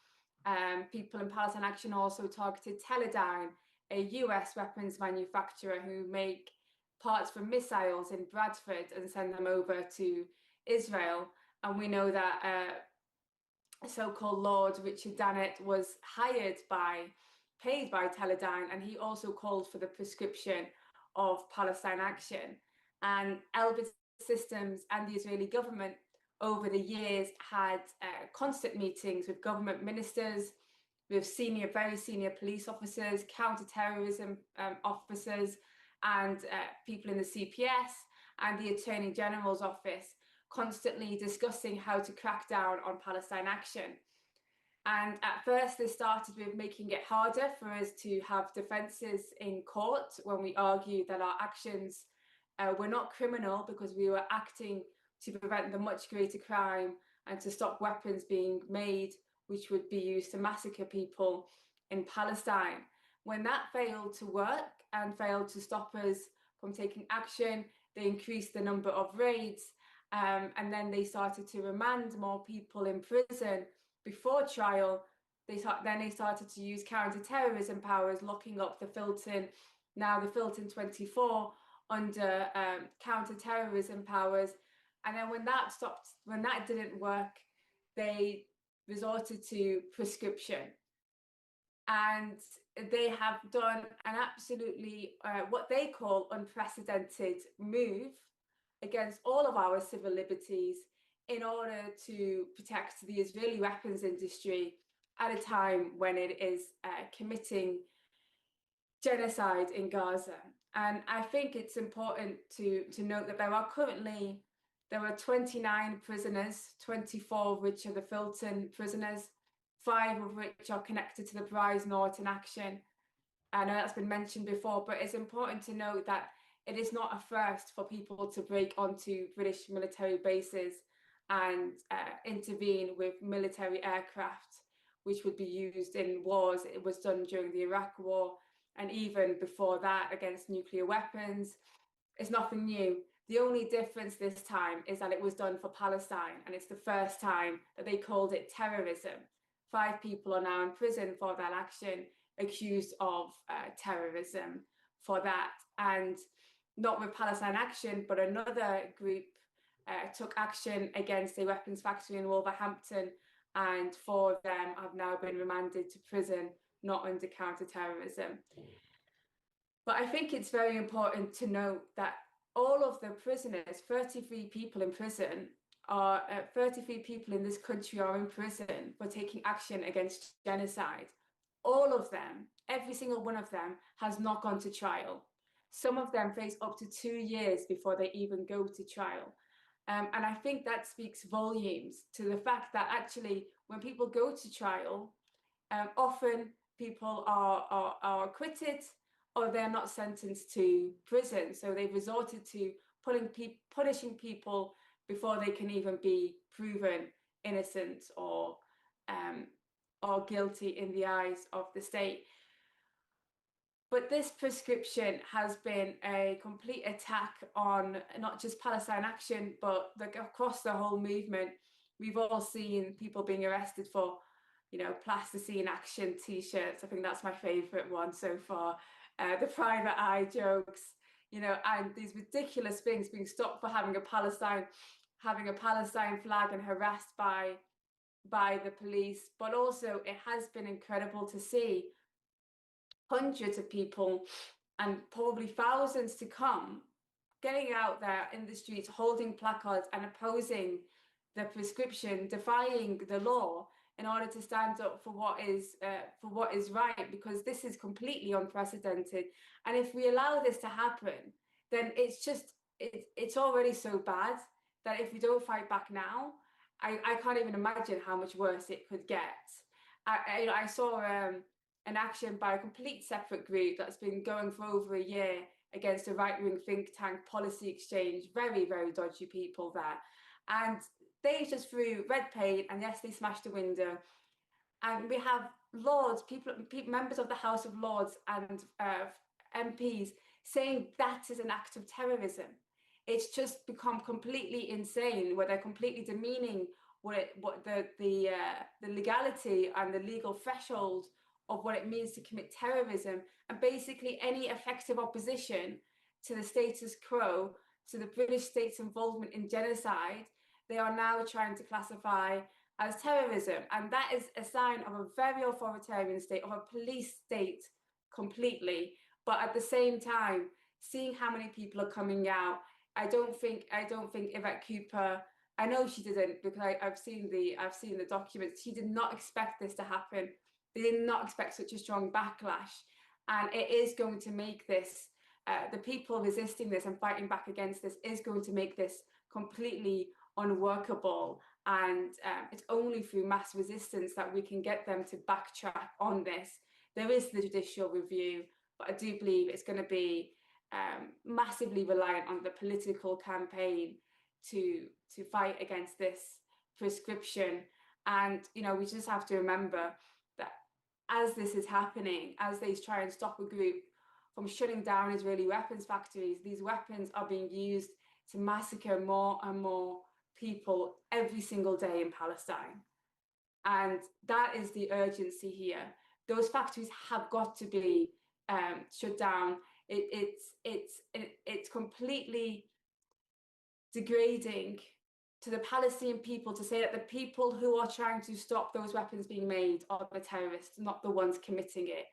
people in Palestine Action also targeted Teledyne, a US weapons manufacturer who make parts for missiles in Bradford and send them over to Israel. And we know that so-called Lord Richard Dannett was paid by Teledyne, and he also called for the prescription of Palestine Action. And Elbit Systems and the Israeli government over the years had constant meetings with government ministers, with very senior police officers, counter-terrorism officers, and people in the CPS and the Attorney General's office, constantly discussing how to crack down on Palestine Action. And at first, this started with making it harder for us to have defences in court when we argued that our actions were not criminal, because we were acting to prevent the much greater crime and to stop weapons being made which would be used to massacre people in Palestine. When that failed to work and failed to stop us from taking action, they increased the number of raids, and then they started to remand more people in prison before trial. Then they started to use counter-terrorism powers, locking up the Filton 24 under counter-terrorism powers. And then when that didn't work, they resorted to prescription. And they have done an absolutely, what they call unprecedented move against all of our civil liberties in order to protect the Israeli weapons industry at a time when it is committing genocide in Gaza. And I think it's important to note that there are 29 prisoners, 24 of which are the Filton prisoners, 5 of which are connected to the Bryce Norton action. I know that's been mentioned before, but it's important to note that it is not a first for people to break onto British military bases and intervene with military aircraft, which would be used in wars. It was done during the Iraq War, and even before that against nuclear weapons. It's nothing new. The only difference this time is that it was done for Palestine, and it's the first time that they called it terrorism. 5 people are now in prison for that action, accused of terrorism for that. And not with Palestine Action, but another group took action against a weapons factory in Wolverhampton, and 4 of them have now been remanded to prison, not under counter-terrorism. But I think it's very important to note that all of the prisoners, 33 people in prison, 33 people in this country are in prison for taking action against genocide. All of them, every single one of them, has not gone to trial. Some of them face up to 2 years before they even go to trial. And I think that speaks volumes to the fact that actually when people go to trial, often people are acquitted, or they're not sentenced to prison. So they've resorted to punishing people before they can even be proven innocent or guilty in the eyes of the state. But this prescription has been a complete attack on not just Palestine Action, but across the whole movement. We've all seen people being arrested for, plasticine action T-shirts. I think that's my favourite one so far. The private eye jokes, and these ridiculous things, being stopped for having a Palestine flag and harassed by the police. But also it has been incredible to see hundreds of people, and probably thousands to come, getting out there in the streets, holding placards and opposing the prescription, defying the law, in order to stand up for what is right, because this is completely unprecedented. And if we allow this to happen, then it's already so bad that if we don't fight back now, I can't even imagine how much worse it could get. I saw an action by a complete separate group that's been going for over a year against a right-wing think tank, Policy Exchange, very, very dodgy people there. And they just threw red paint, and yes, they smashed a window. And we have lords, people, members of the House of Lords and MPs saying that is an act of terrorism. It's just become completely insane, where they're completely demeaning what the legality and the legal threshold of what it means to commit terrorism, and basically any effective opposition to the status quo, to the British state's involvement in genocide, they are now trying to classify as terrorism. And that is a sign of a very authoritarian state, of a police state completely. But at the same time, seeing how many people are coming out, I don't think Yvette Cooper, I know she didn't, because I've seen the documents. She did not expect this to happen. They did not expect such a strong backlash. And it is going to make this, the people resisting this and fighting back against this is going to make this completely unworkable. And it's only through mass resistance that we can get them to backtrack on this. There is the judicial review, but I do believe it's going to be massively reliant on the political campaign to fight against this prescription. And, we just have to remember that as this is happening, as they try and stop a group from shutting down Israeli weapons factories, these weapons are being used to massacre more and more people every single day in Palestine. And that is the urgency here. Those factories have got to be shut down. It's completely degrading to the Palestinian people to say that the people who are trying to stop those weapons being made are the terrorists, not the ones committing it.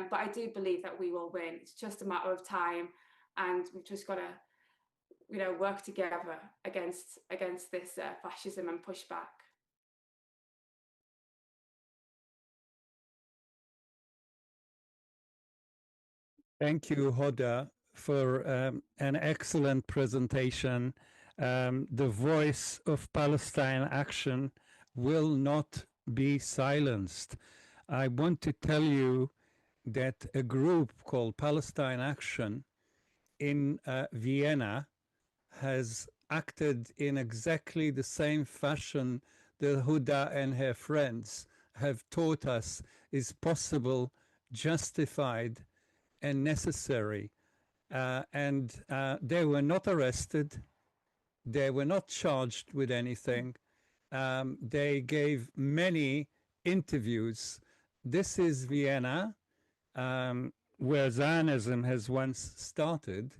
But I do believe that we will win. It's just a matter of time, and we've just got to, work together against this fascism and push back. Thank you, Hoda, for an excellent presentation. The voice of Palestine Action will not be silenced. I want to tell you that a group called Palestine Action in Vienna has acted in exactly the same fashion that Huda and her friends have taught us is possible, justified, and necessary. And they were not arrested. They were not charged with anything. They gave many interviews. This is Vienna, where Zionism has once started,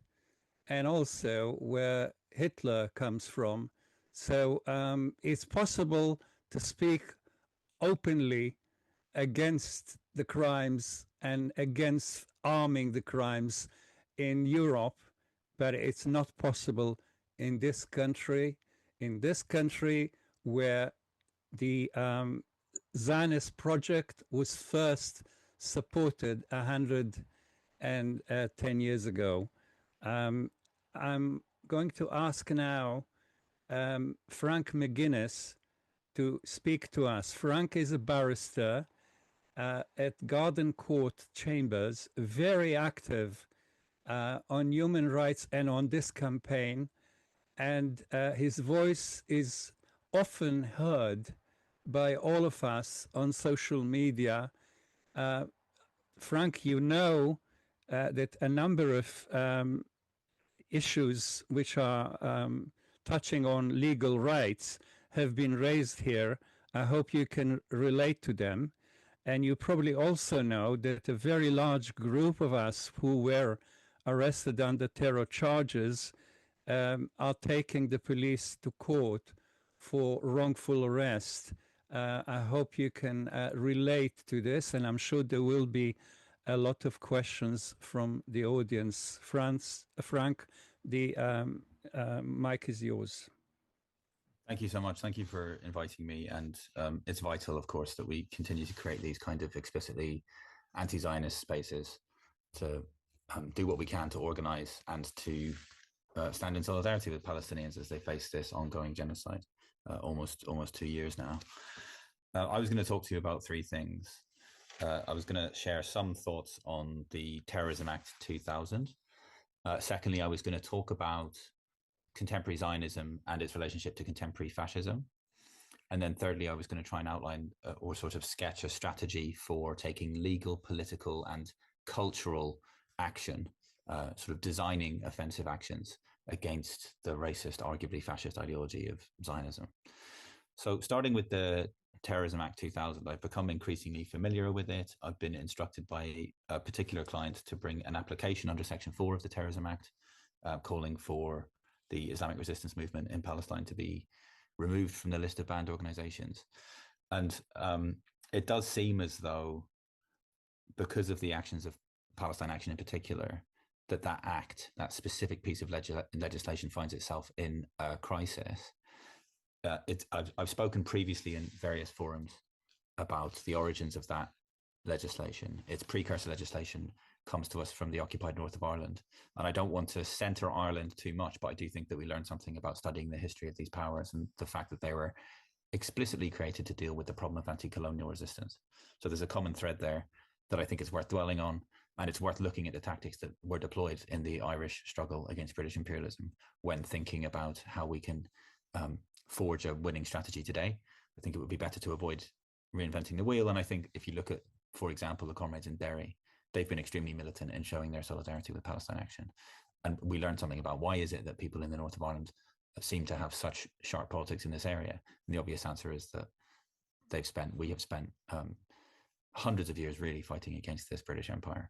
and also where Hitler comes from. So it's possible to speak openly against the crimes and against arming the crimes in Europe, but it's not possible in this country. In this country, where the Zionist project was first supported 110 years ago. I'm going to ask now Frank McGuinness to speak to us. Frank is a barrister at Garden Court Chambers, very active on human rights and on this campaign. And his voice is often heard by all of us on social media. Frank, you know that a number of issues which are touching on legal rights have been raised here. I hope you can relate to them. And you probably also know that a very large group of us who were arrested under terror charges are taking the police to court for wrongful arrest. I hope you can relate to this, and I'm sure there will be a lot of questions from the audience. Frank, the mic is yours. Thank you so much. Thank you for inviting me. And it's vital, of course, that we continue to create these kind of explicitly anti-Zionist spaces to do what we can to organize and to stand in solidarity with Palestinians as they face this ongoing genocide, almost 2 years now. I was going to talk to you about three things. I was going to share some thoughts on the Terrorism Act 2000. Secondly, I was going to talk about contemporary Zionism and its relationship to contemporary fascism. And then thirdly, I was going to try and outline or sort of sketch a strategy for taking legal, political, and cultural action, sort of designing offensive actions against the racist, arguably fascist ideology of Zionism. So starting with the Terrorism Act 2000, I've become increasingly familiar with it. I've been instructed by a particular client to bring an application under Section 4 of the Terrorism Act, calling for the Islamic resistance movement in Palestine to be removed from the list of banned organizations. And it does seem as though, because of the actions of Palestine Action in particular, that act, that specific piece of legislation finds itself in a crisis. I've spoken previously in various forums about the origins of that legislation. Its precursor legislation comes to us from the occupied north of Ireland. And I don't want to centre Ireland too much, but I do think that we learn something about studying the history of these powers and the fact that they were explicitly created to deal with the problem of anti-colonial resistance. So there's a common thread there that I think is worth dwelling on, and it's worth looking at the tactics that were deployed in the Irish struggle against British imperialism when thinking about how we can forge a winning strategy today. I think it would be better to avoid reinventing the wheel. And I think if you look at, for example, the comrades in Derry, they've been extremely militant in showing their solidarity with Palestine Action. And we learned something about why is it that people in the north of Ireland seem to have such sharp politics in this area. And the obvious answer is that we have spent hundreds of years really fighting against this British Empire.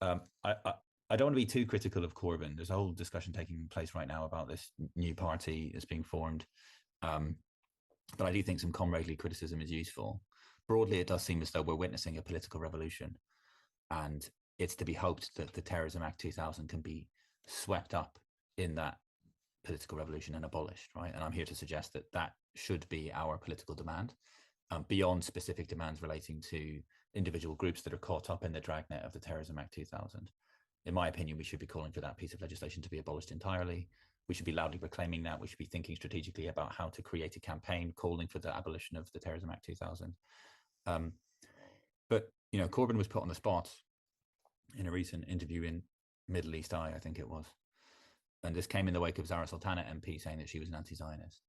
I don't want to be too critical of Corbyn. There's a whole discussion taking place right now about this new party that's being formed. But I do think some comradely criticism is useful. Broadly, it does seem as though we're witnessing a political revolution. And it's to be hoped that the Terrorism Act 2000 can be swept up in that political revolution and abolished, right? And I'm here to suggest that that should be our political demand, beyond specific demands relating to individual groups that are caught up in the dragnet of the Terrorism Act 2000. In my opinion, we should be calling for that piece of legislation to be abolished entirely. We should be loudly proclaiming that. We should be thinking strategically about how to create a campaign calling for the abolition of the Terrorism Act 2000. But, you know, Corbyn was put on the spot in a recent interview in Middle East Eye, I think it was. And this came in the wake of Zara Sultana MP saying that she was an anti-Zionist.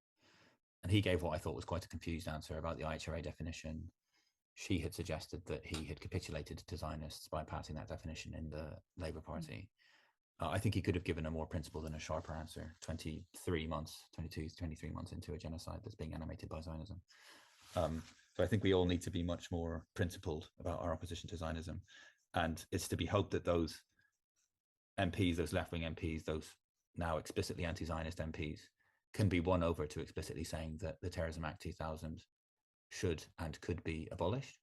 And he gave what I thought was quite a confused answer about the IHRA definition. She had suggested that he had capitulated to Zionists by passing that definition in the Labour Party. I think he could have given a more principled and a sharper answer 23 months into a genocide that's being animated by Zionism. So I think we all need to be much more principled about our opposition to Zionism. And it's to be hoped that those MPs, those left-wing MPs, those now explicitly anti-Zionist MPs, can be won over to explicitly saying that the Terrorism Act 2000 should and could be abolished.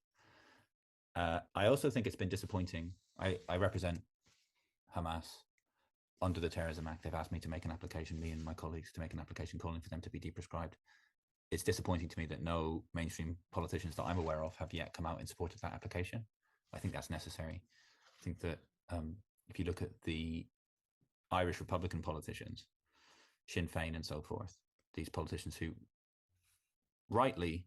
I also think it's been disappointing. I represent Hamas under the Terrorism Act. They've asked me to make an application, me and my colleagues, to make an application calling for them to be deprescribed. It's disappointing to me that no mainstream politicians that I'm aware of have yet come out in support of that application. I think that's necessary. I think that if you look at the Irish Republican politicians, Sinn Féin and so forth, these politicians who rightly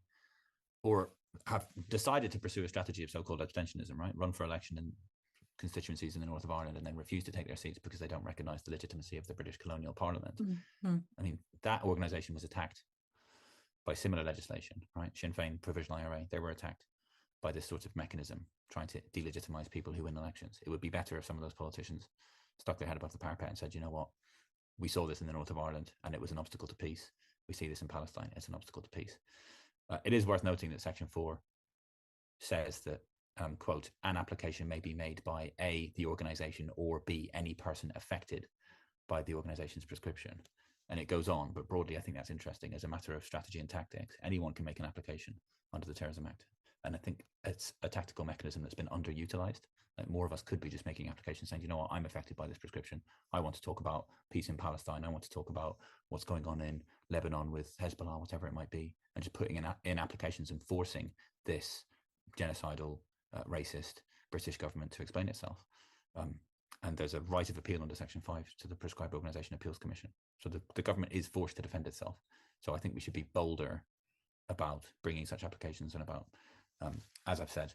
or have decided to pursue a strategy of so-called abstentionism, right? Run for election in constituencies in the north of Ireland and then refuse to take their seats because they don't recognise the legitimacy of the British colonial parliament. Mm-hmm. I mean, that organisation was attacked by similar legislation, right? Sinn Féin, Provisional IRA, they were attacked by this sort of mechanism trying to delegitimise people who win elections. It would be better if some of those politicians stuck their head above the parapet and said, you know what, we saw this in the north of Ireland and it was an obstacle to peace. We see this in Palestine, it's an obstacle to peace. It is worth noting that Section 4 says that, quote, an application may be made by A, the organisation, or B, any person affected by the organisation's prescription. And it goes on, but broadly, I think that's interesting. As a matter of strategy and tactics, anyone can make an application under the Terrorism Act. And I think it's a tactical mechanism that's been underutilised. Like more of us could be just making applications saying, you know what, I'm affected by this prescription. I want to talk about peace in Palestine. I want to talk about what's going on in Lebanon with Hezbollah, whatever it might be, and just putting in applications and forcing this genocidal, racist British government to explain itself. And there's a right of appeal under Section 5 to the Prescribed Organisation Appeals Commission. So the government is forced to defend itself. So I think we should be bolder about bringing such applications and about, as I've said,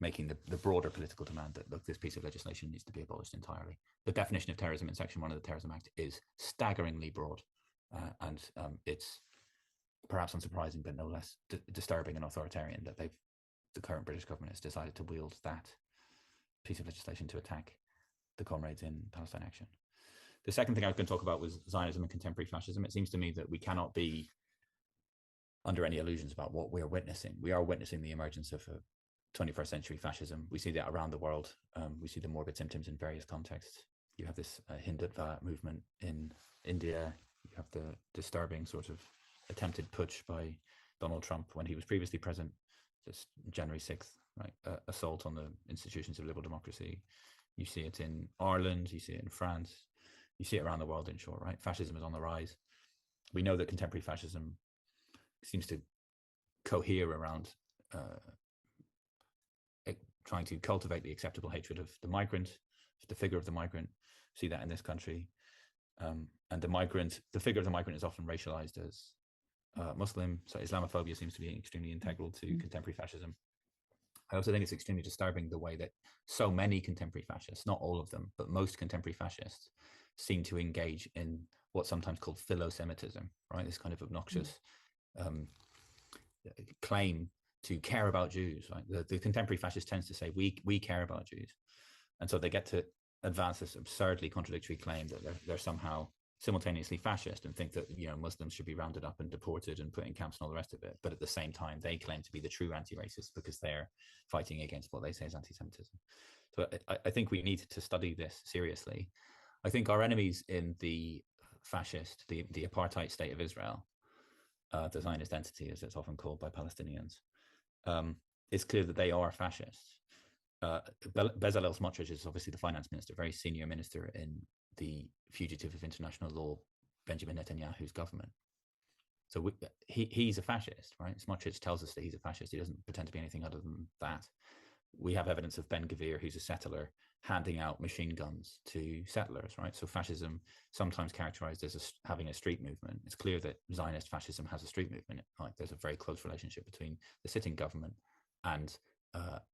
making the broader political demand that, look, this piece of legislation needs to be abolished entirely. The definition of terrorism in Section 1 of the Terrorism Act is staggeringly broad, and it's perhaps unsurprising, but no less disturbing and authoritarian that the current British government has decided to wield that piece of legislation to attack the comrades in Palestine Action. The second thing I was going to talk about was Zionism and contemporary fascism. It seems to me that we cannot be under any illusions about what we are witnessing. We are witnessing the emergence of a 21st century fascism. We see that around the world. We see the morbid symptoms in various contexts. You have this Hindutva movement in India. You have the disturbing sort of attempted putsch by Donald Trump when he was previously present, just January 6th, right? Assault on the institutions of liberal democracy. You see it in Ireland, you see it in France, you see it around the world, in short, right? Fascism is on the rise. We know that contemporary fascism seems to cohere around trying to cultivate the acceptable hatred of the migrant, the figure of the migrant. See that in this country. And the figure of the migrant is often racialized as Muslim. So Islamophobia seems to be extremely integral to contemporary fascism. I also think it's extremely disturbing the way that so many contemporary fascists, not all of them, but most contemporary fascists seem to engage in what's sometimes called philo-Semitism, right? This kind of obnoxious claim to care about Jews, right? The contemporary fascist tends to say, we care about Jews. And so they get to advance this absurdly contradictory claim that they're somehow simultaneously fascist and think that, you know, Muslims should be rounded up and deported and put in camps and all the rest of it. But at the same time, they claim to be the true anti-racists because they're fighting against what they say is anti-Semitism. So I think we need to study this seriously. I think our enemies in the fascist, the apartheid state of Israel, the Zionist entity, as it's often called by Palestinians, it's clear that they are fascists. Bezalel Smotrich is obviously the finance minister, very senior minister in the fugitive of international law, Benjamin Netanyahu's government. So he's a fascist, right? Smotrich tells us that he's a fascist. He doesn't pretend to be anything other than that. We have evidence of Ben Gvir, who's a settler, handing out machine guns to settlers, right? So fascism, sometimes characterized as having a street movement. It's clear that Zionist fascism has a street movement. Like there's a very close relationship between the sitting government and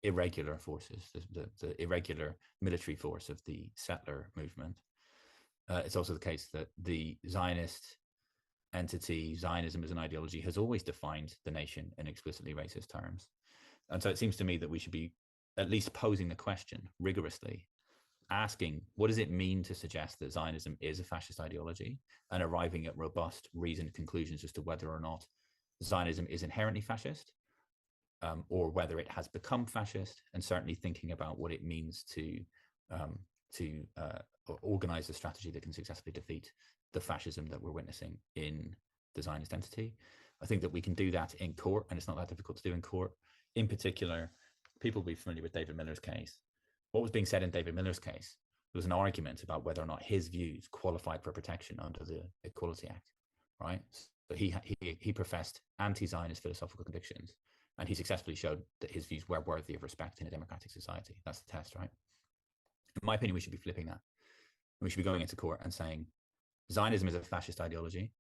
irregular forces, the irregular military force of the settler movement. it's also the case that the Zionist entity, Zionism as an ideology, has always defined the nation in explicitly racist terms. And so it seems to me that we should be at least posing the question rigorously, asking what does it mean to suggest that Zionism is a fascist ideology, and arriving at robust, reasoned conclusions as to whether or not Zionism is inherently fascist, or whether it has become fascist, and certainly thinking about what it means to organize a strategy that can successfully defeat the fascism that we're witnessing in the Zionist entity. I think that we can do that in court, and it's not that difficult to do in court. In particular, people will be familiar with David Miller's case. What was being said in David Miller's case was an argument about whether or not his views qualified for protection under the Equality Act, right? So he professed anti-Zionist philosophical convictions, and he successfully showed that his views were worthy of respect in a democratic society. That's the test, right? In my opinion, we should be flipping that. We should be going into court and saying Zionism is a fascist ideology.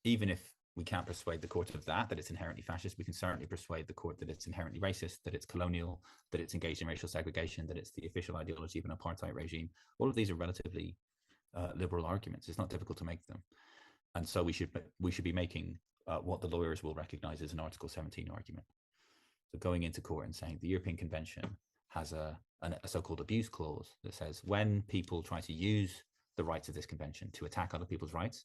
Even if we can't persuade the court of that it's inherently fascist, we can certainly persuade the court that it's inherently racist, that it's colonial, that it's engaged in racial segregation, that it's the official ideology of an apartheid regime. All of these are relatively liberal arguments. It's not difficult to make them. And so we should be making what the lawyers will recognize as an Article 17 argument. So going into court and saying the European Convention has a so-called abuse clause that says when people try to use the rights of this convention to attack other people's rights,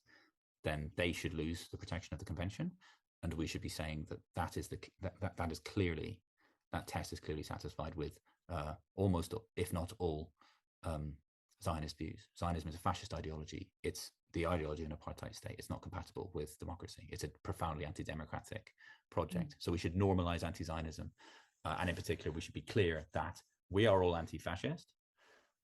then they should lose the protection of the convention. And we should be saying that test is clearly satisfied with almost, if not all, Zionist views. Zionism is a fascist ideology. It's the ideology of an apartheid state. It's not compatible with democracy. It's a profoundly anti-democratic project. So we should normalize anti-Zionism. And in particular, we should be clear that we are all anti-fascist,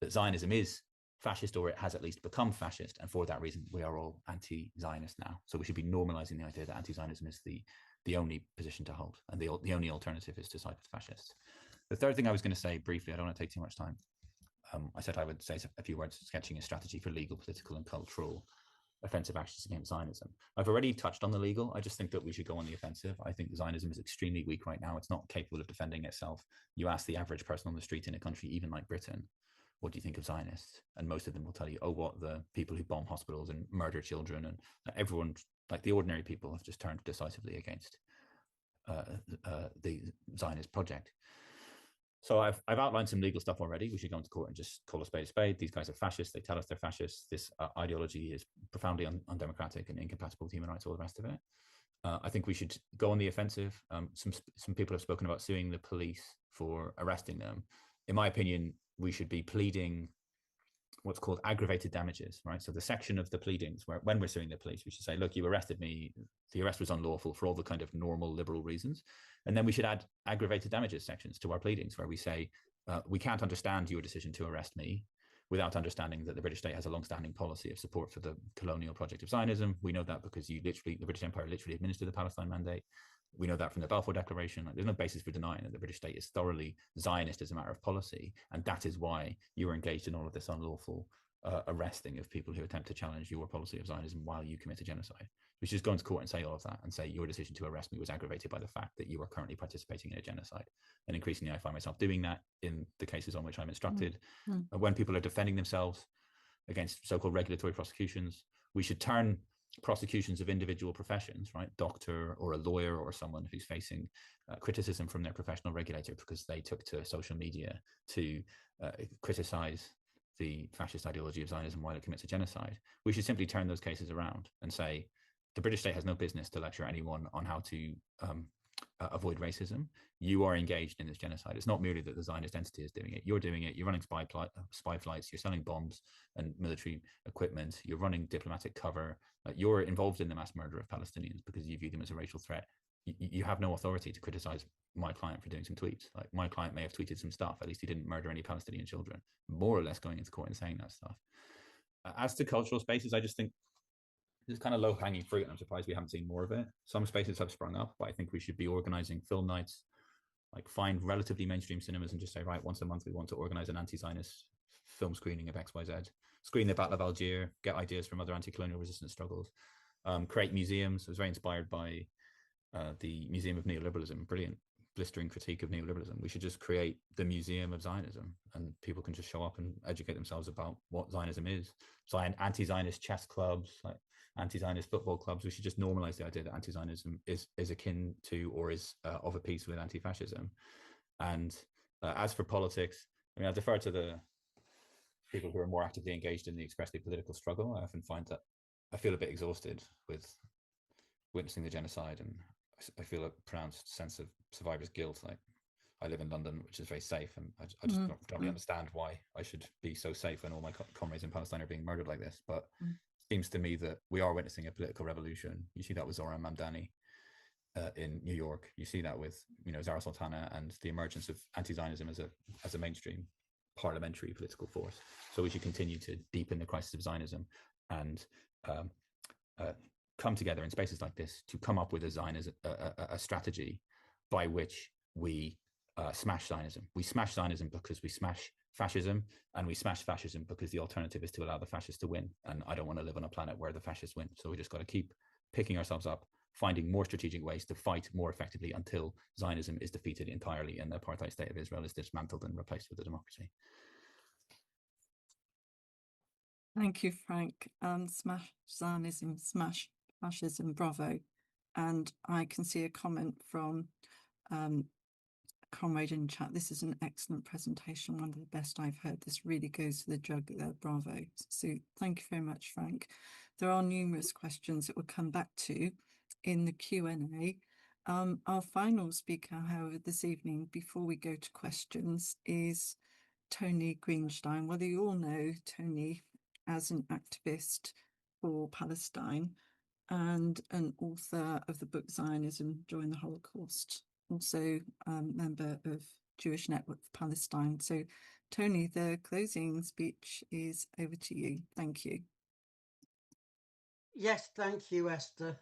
that Zionism is fascist, or it has at least become fascist, and for that reason we are all anti-Zionist now. So we should be normalizing the idea that anti-Zionism is the only position to hold, and the only alternative is to side with fascists. The third thing I was going to say briefly, I don't want to take too much time. I said I would say a few words sketching a strategy for legal, political, and cultural offensive actions against Zionism. I've already touched on the legal. I just think that we should go on the offensive. I think Zionism is extremely weak right now. It's not capable of defending itself. You ask the average person on the street in a country even like Britain, what do you think of Zionists? And most of them will tell you, oh, what, the people who bomb hospitals and murder children. And everyone, like the ordinary people, have just turned decisively against the Zionist project. So I've outlined some legal stuff already. We should go into court and just call a spade a spade. These guys are fascists. They tell us they're fascists. This ideology is profoundly undemocratic and incompatible with human rights, all the rest of it. I think we should go on the offensive. Some people have spoken about suing the police for arresting them. In my opinion, we should be pleading what's called aggravated damages, right? So the section of the pleadings where when we're suing the police, we should say, look, you arrested me. The arrest was unlawful for all the kind of normal liberal reasons. And then we should add aggravated damages sections to our pleadings where we say, we can't understand your decision to arrest me without understanding that the British state has a long-standing policy of support for the colonial project of Zionism. We know that because the British Empire literally administered the Palestine Mandate. We know that from the Balfour Declaration. Like, there's no basis for denying that the British state is thoroughly Zionist as a matter of policy. And that is why you are engaged in all of this unlawful arresting of people who attempt to challenge your policy of Zionism while you commit a genocide. We should just go into court and say all of that and say your decision to arrest me was aggravated by the fact that you are currently participating in a genocide. And increasingly, I find myself doing that in the cases on which I'm instructed. When people are defending themselves against so-called regulatory prosecutions, we should turn prosecutions of individual professions, right? Doctor or a lawyer or someone who's facing criticism from their professional regulator because they took to social media to criticize the fascist ideology of Zionism while it commits a genocide. We should simply turn those cases around and say, the British state has no business to lecture anyone on how to avoid racism. You are engaged in this genocide. It's not merely that the Zionist entity is doing it. You're doing it. You're running spy flights. You're selling bombs and military equipment. You're running diplomatic cover. You're involved in the mass murder of Palestinians because you view them as a racial threat. You have no authority to criticize my client for doing some tweets. Like, my client may have tweeted some stuff. At least he didn't murder any Palestinian children. More or less going into court and saying that stuff. As to cultural spaces, I just think there's kind of low-hanging fruit, and I'm surprised we haven't seen more of it. Some spaces have sprung up, but I think we should be organizing film nights, like find relatively mainstream cinemas and just say, right, once a month we want to organize an anti-Zionist film screening of XYZ, screen the Battle of Algiers, get ideas from other anti-colonial resistance struggles, create museums. I was very inspired by the Museum of Neoliberalism, brilliant blistering critique of neoliberalism. We should just create the museum of Zionism, and people can just show up and educate themselves about what Zionism is. Anti-Zionist chess clubs, like anti-Zionist football clubs. We should just normalize the idea that anti-Zionism is akin to or is of a piece with anti-fascism. And as for politics, I mean, I defer to the people who are more actively engaged in the expressly political struggle. I often find that I feel a bit exhausted with witnessing the genocide, and I feel a pronounced sense of survivor's guilt. Like, I live in London, which is very safe, and I just don't really understand why I should be so safe when all my comrades in Palestine are being murdered like this. But it seems to me that we are witnessing a political revolution. You see that with Zoran Mamdani in New York. You see that with Zara Sultana and the emergence of anti-Zionism as a mainstream parliamentary political force. So we should continue to deepen the crisis of Zionism and come together in spaces like this to come up with a strategy by which we smash Zionism. We smash Zionism because we smash fascism, and we smash fascism because the alternative is to allow the fascists to win. And I don't want to live on a planet where the fascists win. So we just got to keep picking ourselves up, finding more strategic ways to fight more effectively until Zionism is defeated entirely and the apartheid state of Israel is dismantled and replaced with a democracy. Thank you, Frank. Smash Zionism, smash fascism, bravo. And I can see a comment from comrade in chat. This is an excellent presentation, one of the best I've heard. This really goes to the jug there, bravo. So thank you very much, Frank. There are numerous questions that we'll come back to in the Q&A. Our final speaker, however, this evening, before we go to questions, is Tony Greenstein. Whether you all know Tony as an activist for Palestine and an author of the book Zionism During the Holocaust, also a member of Jewish Network for Palestine. So, Tony, the closing speech is over to you. Thank you. Yes, thank you, Esther.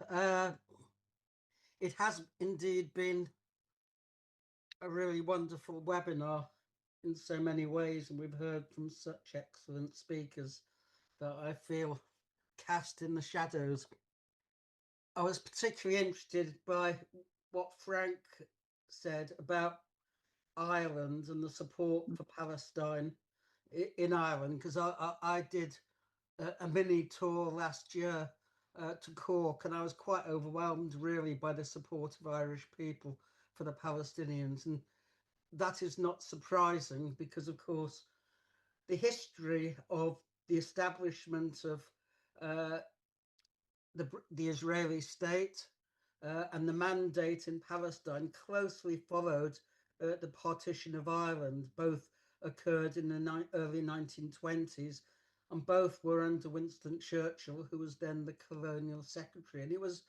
It has indeed been a really wonderful webinar in so many ways, and we've heard from such excellent speakers that I feel cast in the shadows. I was particularly interested by what Frank said about Ireland and the support for Palestine in Ireland, because I did a mini tour last year to Cork, and I was quite overwhelmed really by the support of Irish people for the Palestinians. And that is not surprising because, of course, the history of the establishment of the Israeli state and the mandate in Palestine closely followed the partition of Ireland. Both occurred in the early 1920s, and both were under Winston Churchill, who was then the colonial secretary. And it was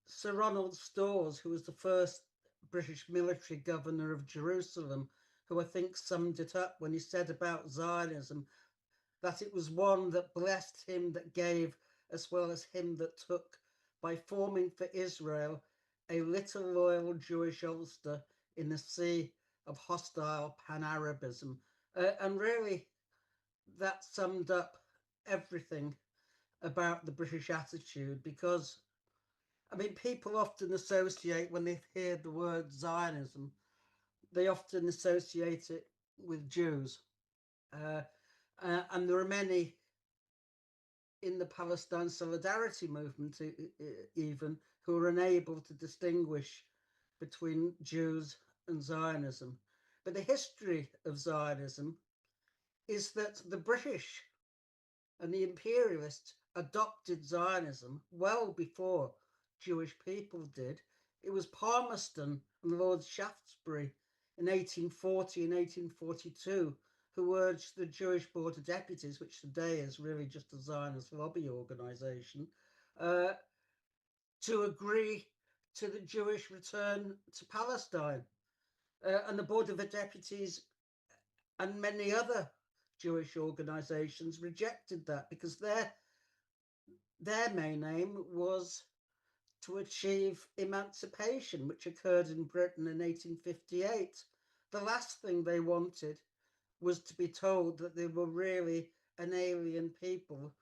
Sir Ronald Storrs, who was the first British military governor of Jerusalem, who I think summed it up when he said about Zionism that it was one that blessed him that gave as well as him that took, by forming for Israel a little loyal Jewish Ulster in the sea of hostile pan-Arabism. And really, that summed up everything about the British attitude, because, I mean, people often associate, when they hear the word Zionism, they often associate it with Jews. And there are many in the Palestine Solidarity movement even who are unable to distinguish between Jews and Zionism. But the history of Zionism is that the British and the imperialists adopted Zionism well before Jewish people did. It was Palmerston and Lord Shaftesbury in 1840 and 1842 who urged the Jewish Board of Deputies, which today is really just a Zionist lobby organisation, to agree to the Jewish return to Palestine. And the Board of Deputies and many other Jewish organisations rejected that because their main aim was to achieve emancipation, which occurred in Britain in 1858. The last thing they wanted was to be told that they were really an alien people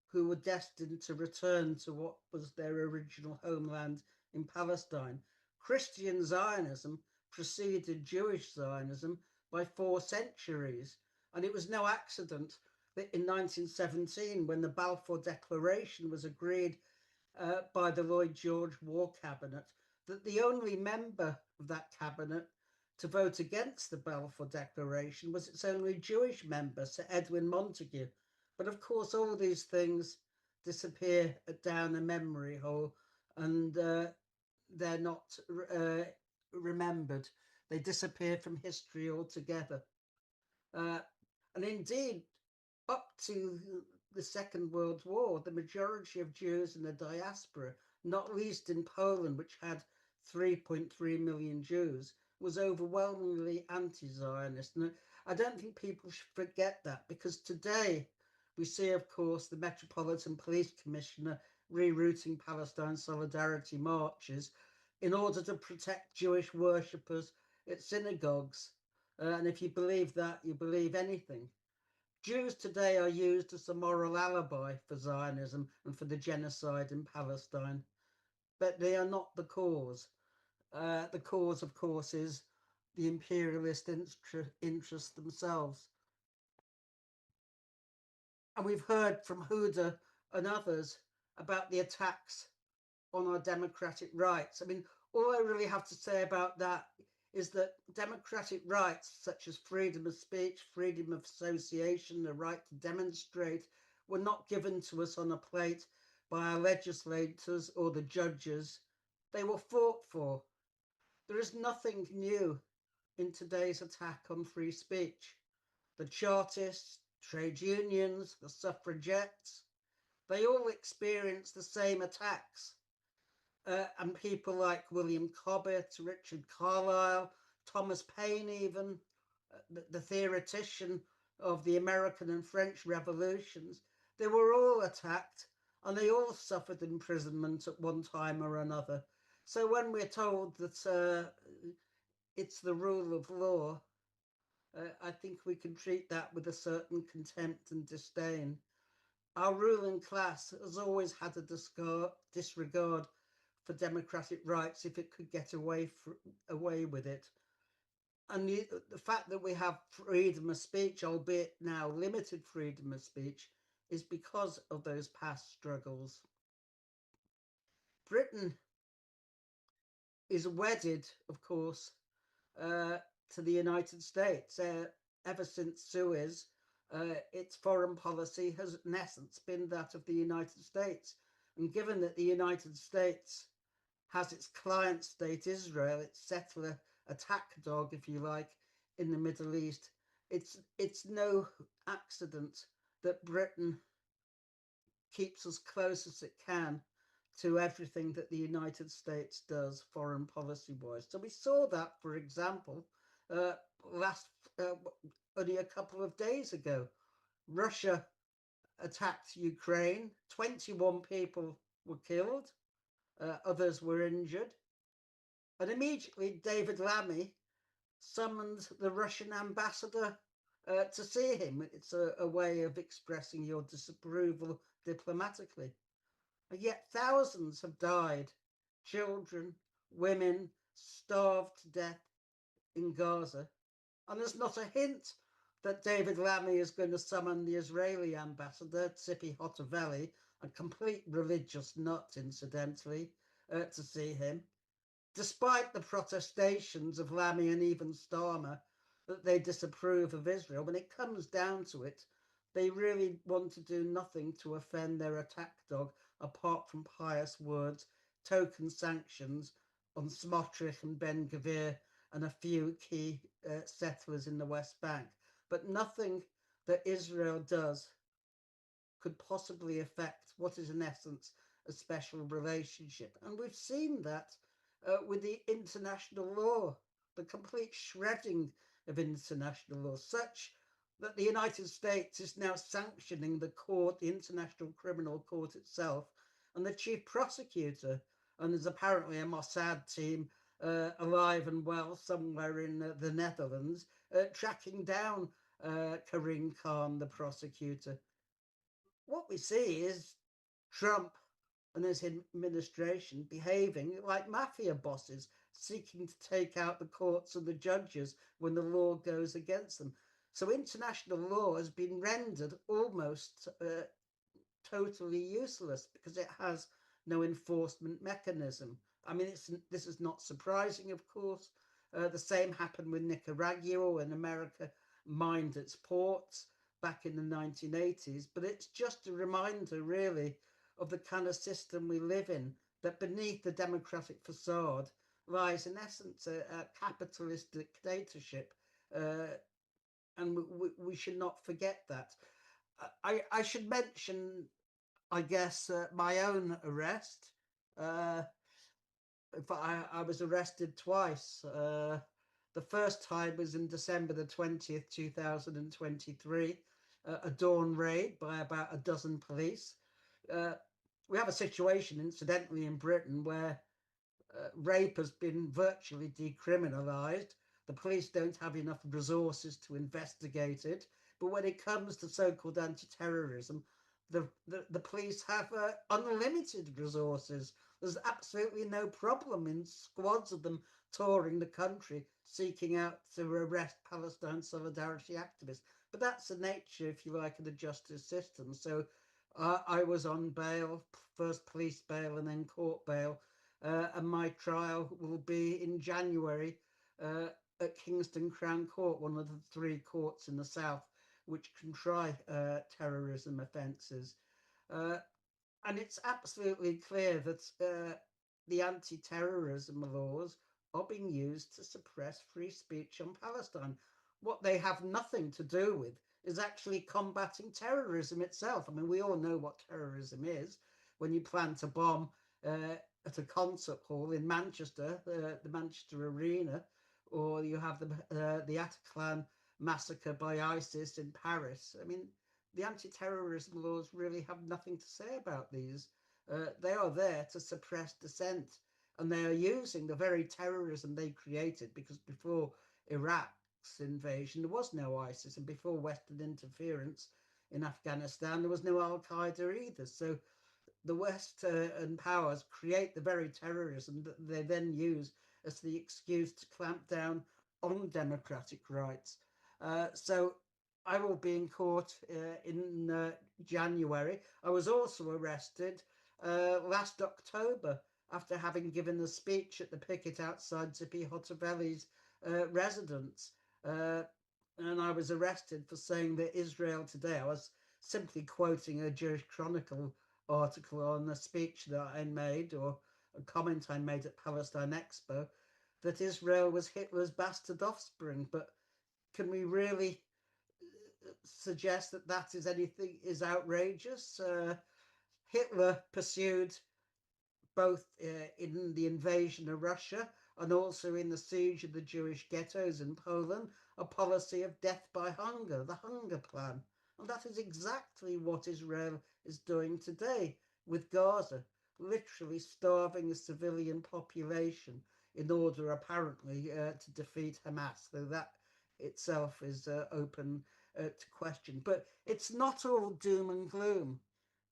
who were destined to return to what was their original homeland in Palestine. Christian Zionism preceded Jewish Zionism by 4 centuries. And it was no accident that in 1917, when the Balfour Declaration was agreed by the Lloyd George War Cabinet, that the only member of that cabinet to vote against the Balfour Declaration was its only Jewish member, Sir Edwin Montagu. But of course, all these things disappear down a memory hole, and they're not remembered. They disappear from history altogether. And indeed, up to the Second World War, the majority of Jews in the diaspora, not least in Poland, which had 3.3 million Jews, was overwhelmingly anti-Zionist. And I don't think people should forget that, because today we see, of course, the Metropolitan Police Commissioner rerouting Palestine solidarity marches in order to protect Jewish worshippers at synagogues. And if you believe that, you believe anything. Jews today are used as a moral alibi for Zionism and for the genocide in Palestine, but they are not the cause. The cause, of course, is the imperialist interests themselves. And we've heard from Huda and others about the attacks on our democratic rights. I mean, all I really have to say about that is that democratic rights such as freedom of speech, freedom of association, the right to demonstrate, were not given to us on a plate by our legislators or the judges. They were fought for. There is nothing new in today's attack on free speech. The Chartists, trade unions, the suffragettes, they all experience the same attacks. And people like William Cobbett, Richard Carlyle, Thomas Paine even, the theoretician of the American and French revolutions, they were all attacked and they all suffered imprisonment at one time or another. So when we're told that it's the rule of law, I think we can treat that with a certain contempt and disdain. Our ruling class has always had a disregard for democratic rights if it could get away with it. And the fact that we have freedom of speech, albeit now limited freedom of speech, is because of those past struggles. Britain is wedded, of course, to the United States. Ever since Suez, its foreign policy has in essence been that of the United States. And given that the United States has its client state Israel, its settler attack dog, if you like, in the Middle East, it's no accident that Britain keeps as close as it can to everything that the United States does foreign policy wise. So we saw that, for example, only a couple of days ago. Russia attacked Ukraine, 21 people were killed, others were injured. And immediately David Lammy summoned the Russian ambassador to see him. It's a way of expressing your disapproval diplomatically. And yet thousands have died, children, women, starved to death in Gaza. And there's not a hint that David Lammy is going to summon the Israeli ambassador, Tzipi Hotovely, a complete religious nut, incidentally, to see him, despite the protestations of Lammy and even Starmer that they disapprove of Israel. When it comes down to it, they really want to do nothing to offend their attack dog apart from pious words, token sanctions on Smotrich and Ben Gvir and a few key settlers in the West Bank. But nothing that Israel does could possibly affect what is in essence a special relationship. And we've seen that with the international law, the complete shredding of international law, such that the United States is now sanctioning the court, the International Criminal Court itself, and the chief prosecutor. And there's apparently a Mossad team alive and well somewhere in the Netherlands, tracking down Karim Khan, the prosecutor. What we see is Trump and his administration behaving like mafia bosses, seeking to take out the courts and the judges when the law goes against them. So international law has been rendered almost totally useless because it has no enforcement mechanism. I mean, this is not surprising, of course. The same happened with Nicaragua when America mined its ports back in the 1980s. But it's just a reminder, really, of the kind of system we live in, that beneath the democratic facade lies, in essence, a capitalist dictatorship. And we should not forget that. I should mention, I guess, my own arrest. In fact, I was arrested twice. The first time was in December the 20th, 2023, a dawn raid by about a dozen police. We have a situation, incidentally, in Britain where rape has been virtually decriminalised. The police don't have enough resources to investigate it. But when it comes to so-called anti-terrorism, the police have unlimited resources. There's absolutely no problem in squads of them touring the country seeking out to arrest Palestine solidarity activists. But that's the nature, if you like, of the justice system. So I was on bail, first police bail and then court bail. And my trial will be in January at Kingston Crown Court, one of the 3 courts in the south which can try terrorism offences. And it's absolutely clear that the anti-terrorism laws are being used to suppress free speech on Palestine. What they have nothing to do with is actually combating terrorism itself. I mean, we all know what terrorism is. When you plan to bomb at a concert hall in Manchester, the Manchester Arena, or you have the Bataclan massacre by ISIS in Paris. I mean, the anti-terrorism laws really have nothing to say about these. They are there to suppress dissent, and they are using the very terrorism they created, because before Iraq's invasion there was no ISIS, and before Western interference in Afghanistan there was no Al-Qaeda either. So the Western powers create the very terrorism that they then use as the excuse to clamp down on democratic rights. So I will be in court in January. I was also arrested last October after having given a speech at the picket outside Zippy Hotovely's residence. And I was arrested for saying that Israel today, I was simply quoting a Jewish Chronicle article on a speech that I made, or a comment I made at Palestine Expo, that Israel was Hitler's bastard offspring. But can we really suggest that that is anything is outrageous? Hitler pursued, both in the invasion of Russia and also in the siege of the Jewish ghettos in Poland, a policy of death by hunger, the hunger plan. And that is exactly what Israel is doing today with Gaza, literally starving the civilian population in order, apparently, to defeat Hamas, though that itself is open to question. But it's not all doom and gloom.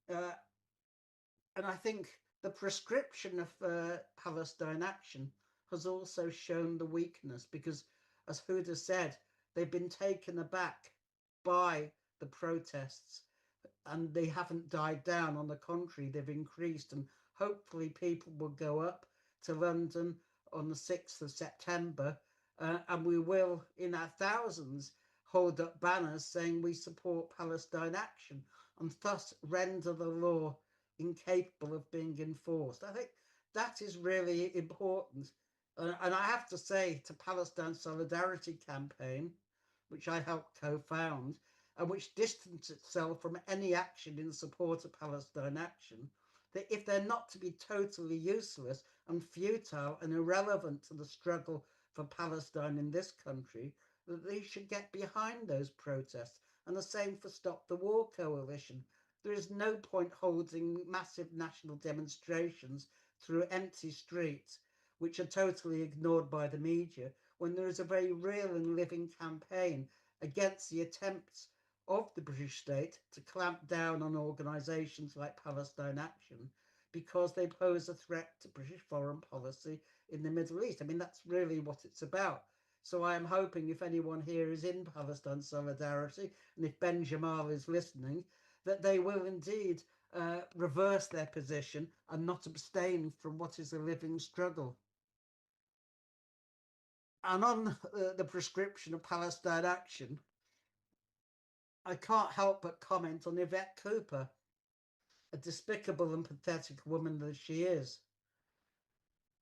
And I think the prescription of Palestine action has also shown the weakness, because, as Huda said, they've been taken aback by the protests, and they haven't died down. On the contrary, they've increased, and hopefully people will go up to London on the 6th of September, and we will, in our thousands, hold up banners saying we support Palestine action, and thus render the law incapable of being enforced. I think that is really important. And I have to say, to Palestine Solidarity Campaign, which I helped co-found, and which distanced itself from any action in support of Palestine action, that if they're not to be totally useless and futile and irrelevant to the struggle for Palestine in this country, that they should get behind those protests. And the same for Stop the War Coalition. There is no point holding massive national demonstrations through empty streets, which are totally ignored by the media, when there is a very real and living campaign against the attempts of the British state to clamp down on organisations like Palestine Action. because they pose a threat to British foreign policy in the Middle East. I mean, that's really what it's about. So I am hoping if anyone here is in Palestine solidarity, and if Ben Jamal is listening, that they will indeed reverse their position and not abstain from what is a living struggle. And on the prescription of Palestine action, I can't help but comment on Yvette Cooper, a despicable and pathetic woman that she is.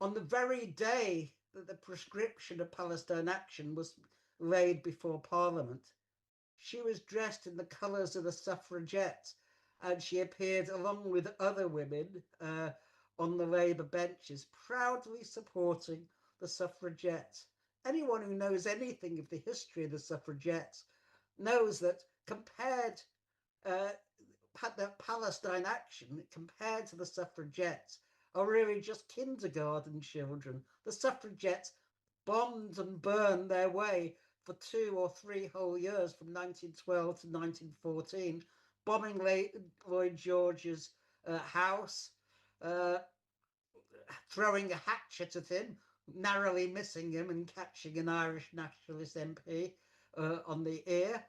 On the very day that the prescription of Palestine action was laid before Parliament, she was dressed in the colours of the suffragettes, and she appeared along with other women on the Labour benches, proudly supporting the suffragettes. Anyone who knows anything of the history of the suffragettes knows that compared that Palestine action, compared to the suffragettes, are really just kindergarten children. The suffragettes bombed and burned their way for 2 or 3 whole years from 1912 to 1914, bombing Lloyd George's house, throwing a hatchet at him, narrowly missing him and catching an Irish nationalist MP on the ear.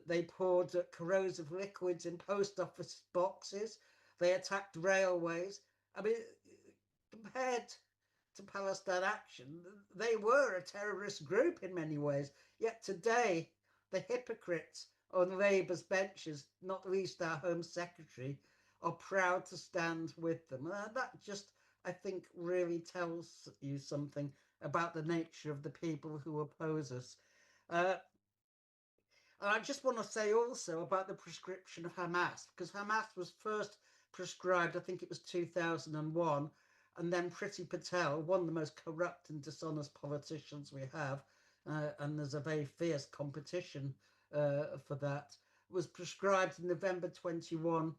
They poured corrosive liquids in post office boxes. They attacked railways. I mean, compared to Palestine Action, they were a terrorist group in many ways. Yet today, the hypocrites on Labour's benches, not least our Home Secretary, are proud to stand with them. That just, I think, really tells you something about the nature of the people who oppose us. And I just want to say also about the prescription of Hamas, because Hamas was first prescribed, I think it was 2001, and then Priti Patel, one of the most corrupt and dishonest politicians we have, and there's a very fierce competition for that, was prescribed in November 21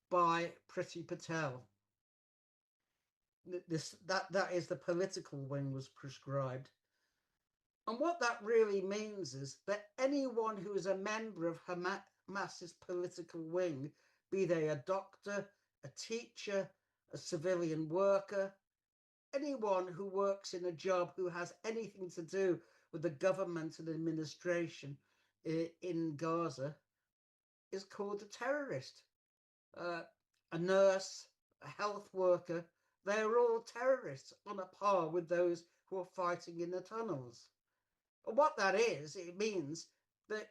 by Priti Patel. That is the political wing was prescribed. And what that really means is that anyone who is a member of Hamas's political wing, be they a doctor, a teacher, a civilian worker, anyone who works in a job who has anything to do with the government and administration in Gaza, is called a terrorist. A nurse, a health worker, they are all terrorists on a par with those who are fighting in the tunnels. What that is, it means that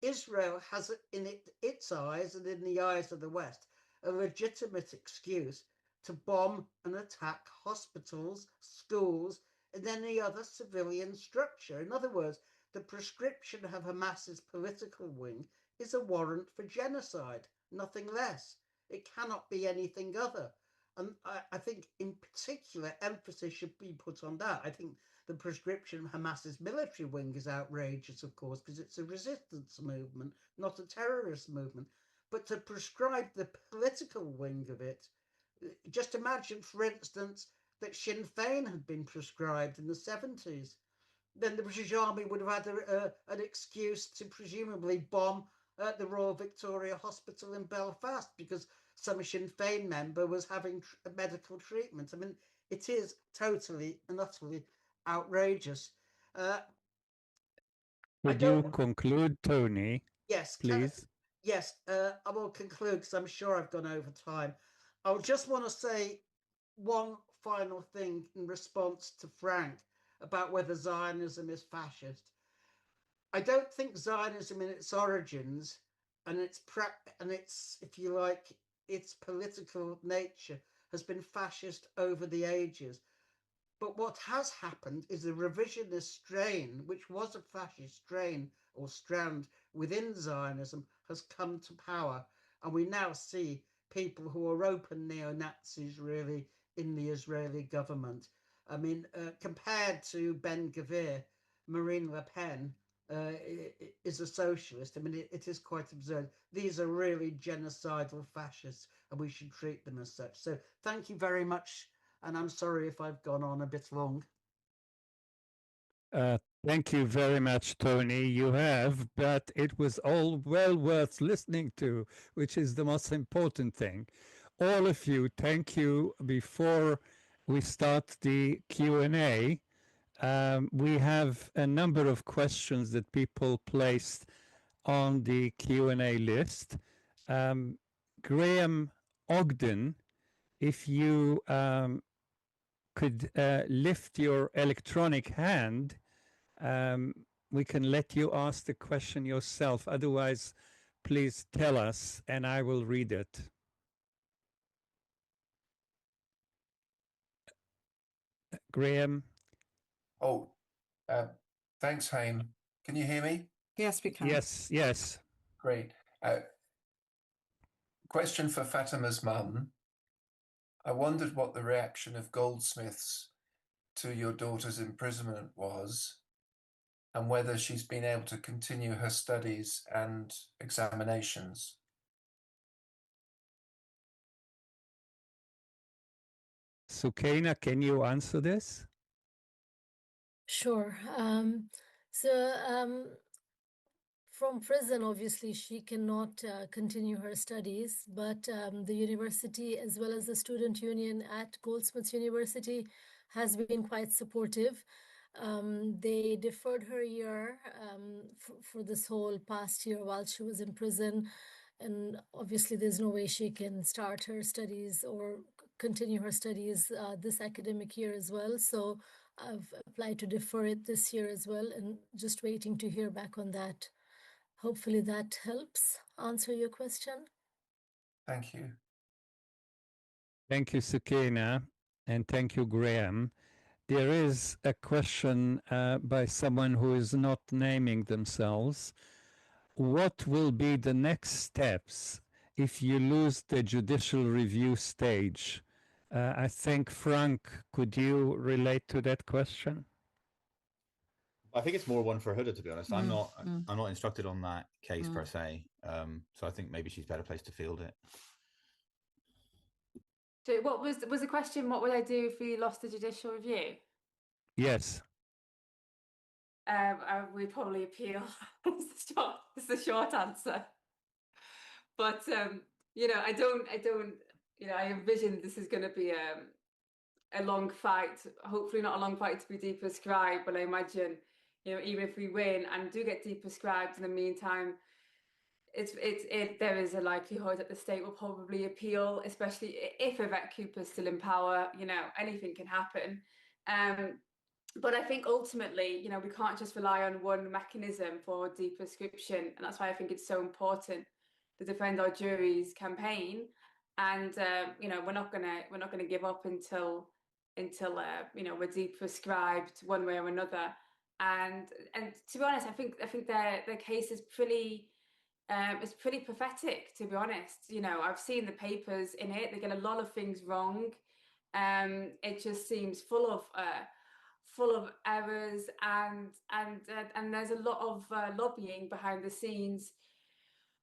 Israel has, in its eyes and in the eyes of the West, a legitimate excuse to bomb and attack hospitals, schools, and any other civilian structure. In other words, the prescription of Hamas's political wing is a warrant for genocide, nothing less. It cannot be anything other. And I think in particular emphasis should be put on that. I think the prescription of Hamas's military wing is outrageous, of course, because it's a resistance movement, not a terrorist movement. But to prescribe the political wing of it, just imagine, for instance, that Sinn Féin had been prescribed in the 70s. Then the British Army would have had an excuse to presumably bomb the Royal Victoria Hospital in Belfast because some Sinn Féin member was having medical treatment. I mean, it is totally and utterly outrageous. Would you conclude, Tony? Yes, please. Yes, I will conclude because I'm sure I've gone over time. I just want to say one final thing in response to Frank about whether Zionism is fascist. I don't think Zionism in its origins and its, if you like, its political nature has been fascist over the ages. But what has happened is a revisionist strain, which was a fascist strain or strand within Zionism, has come to power. And we now see people who are open neo-Nazis really in the Israeli government. I mean, compared to Ben Gvir, Marine Le Pen is a socialist. I mean, it is quite absurd. These are really genocidal fascists, and we should treat them as such. So thank you very much. And I'm sorry if I've gone on a bit long. Thank you very much, Tony. You have, but it was all well worth listening to, which is the most important thing. all of you, thank you. Before we start the Q&A, we have a number of questions that people placed on the Q&A list. Graham Ogden, if you could lift your electronic hand, we can let you ask the question yourself. Otherwise, please tell us and I will read it. Graham? Oh, thanks, Haim. Can you hear me? Yes, we can. Yes, yes. Great. Question for Fatima's mum. I wondered what the reaction of Goldsmiths to your daughter's imprisonment was, and whether she's been able to continue her studies and examinations. Sukaina, can you answer this? Sure. From prison, obviously, she cannot continue her studies, but the university, as well as the student union at Goldsmiths University, has been quite supportive. They deferred her year for this whole past year while she was in prison. And obviously, there's no way she can start her studies or continue her studies this academic year as well. So I've applied to defer it this year as well, and just waiting to hear back on that. Hopefully that helps answer your question. Thank you. Thank you, Sukaina, and thank you, Graham. There is a question by someone who is not naming themselves. What will be the next steps if you lose the judicial review stage? I think, Frank, could you relate to that question? I think it's more one for Huda, to be honest. I'm not instructed on that case per se, so I think maybe she's better placed to field it. So what was the question? What would I do if we lost the judicial review? Yes. We'd probably appeal. It's the short answer. But I don't. I envision this is going to be a long fight. Hopefully, not a long fight to be deprescribed, but I imagine, even if we win and do get deprescribed in the meantime, there is a likelihood that the state will probably appeal, especially if Yvette Cooper's still in power. Anything can happen. But I think ultimately, we can't just rely on one mechanism for deprescription, and that's why I think it's so important to Defend Our Juries campaign. And we're not gonna give up until we're deprescribed one way or another. And to be honest, I think their case is pretty pathetic, to be honest. I've seen the papers in it; they get a lot of things wrong. It just seems full of errors, and there's a lot of lobbying behind the scenes,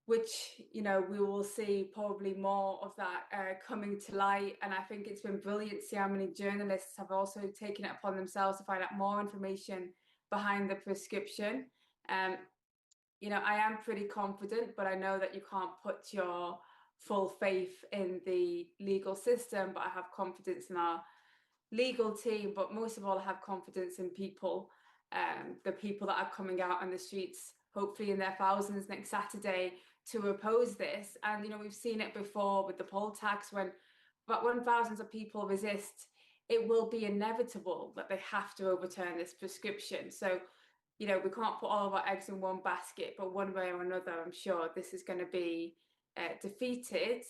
which we will see probably more of that coming to light. And I think it's been brilliant to see how many journalists have also taken it upon themselves to find out more information behind the prescription. I am pretty confident, but I know that you can't put your full faith in the legal system, but I have confidence in our legal team. But most of all, I have confidence in people, the people that are coming out on the streets, hopefully in their thousands next Saturday, to oppose this. And we've seen it before with the poll tax. When thousands of people resist, it will be inevitable that they have to overturn this prescription. So we can't put all of our eggs in one basket, but one way or another, I'm sure this is going to be defeated.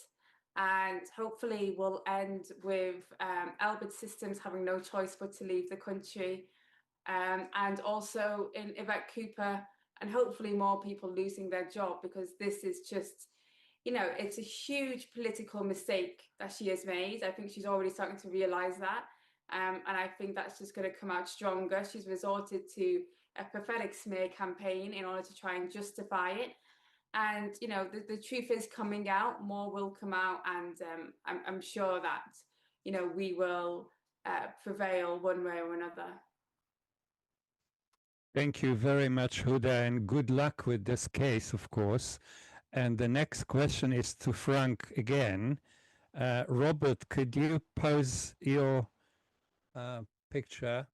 And hopefully we'll end with Albert Systems having no choice but to leave the country, and also in Yvette Cooper and hopefully more people losing their job, because this is just, it's a huge political mistake that she has made. I think she's already starting to realise that, and I think that's just going to come out stronger. She's resorted to a pathetic smear campaign in order to try and justify it. And the truth is coming out. More will come out, and I'm sure that we will prevail one way or another. Thank you very much, Huda, and good luck with this case, of course. And the next question is to Frank again. Robert, could you pose your picture?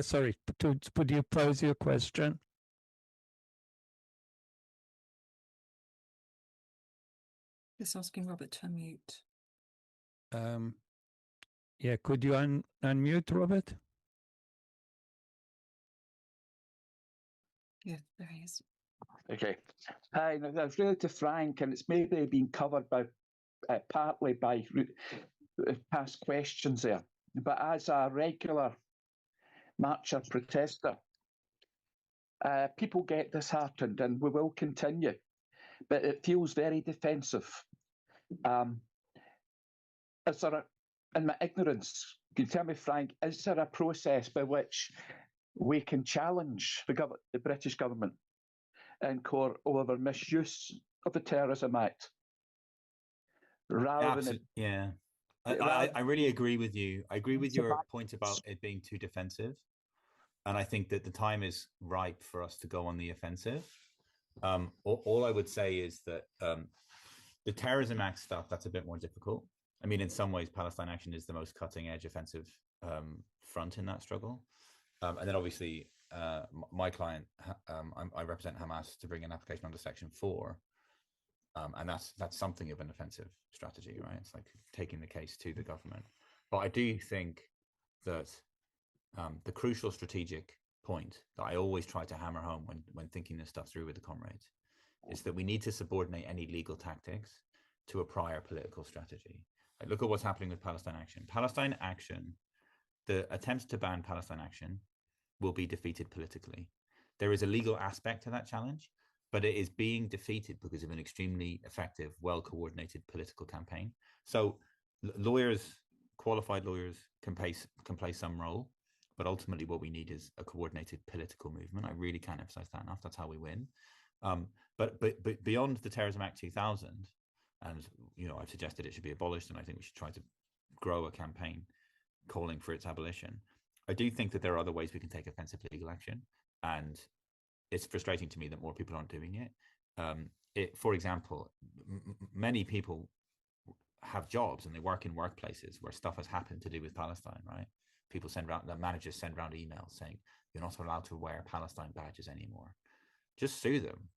Sorry, could you pose your question? Just asking Robert to unmute. Yeah, could you unmute, Robert? Yeah, there he is. Okay. Hi, no, that's really to Frank, and it's maybe been covered by partly by past questions there. But as a regular marcher protester, people get disheartened, and we will continue. But it feels very defensive. Is there in my ignorance, can you tell me, Frank, is there a process by which we can challenge the British government in court over misuse of the Terrorism Act? Rather than yeah. I really agree with you. I agree with your point about it being too defensive. And I think that the time is ripe for us to go on the offensive. All I would say is that the Terrorism Act stuff, that's a bit more difficult. I mean, in some ways, Palestine Action is the most cutting edge offensive front in that struggle. And then obviously, my client, I represent Hamas to bring an application under Section 4. And that's something of an offensive strategy, right? It's like taking the case to the government. But I do think that the crucial strategic point that I always try to hammer home when thinking this stuff through with the comrades is that we need to subordinate any legal tactics to a prior political strategy. Like, look at what's happening with Palestine Action. Palestine Action, the attempts to ban Palestine Action will be defeated politically. There is a legal aspect to that challenge, but it is being defeated because of an extremely effective, well-coordinated political campaign. So lawyers, qualified lawyers can play some role, but ultimately what we need is a coordinated political movement. I really can't emphasize that enough. That's how we win. But beyond the Terrorism Act 2000, and I've suggested it should be abolished, and I think we should try to grow a campaign calling for its abolition. I do think that there are other ways we can take offensive legal action, and it's frustrating to me that more people aren't doing it. For example, many people have jobs and they work in workplaces where stuff has happened to do with Palestine, right? People the managers send around emails saying, you're not allowed to wear Palestine badges anymore. Just sue them.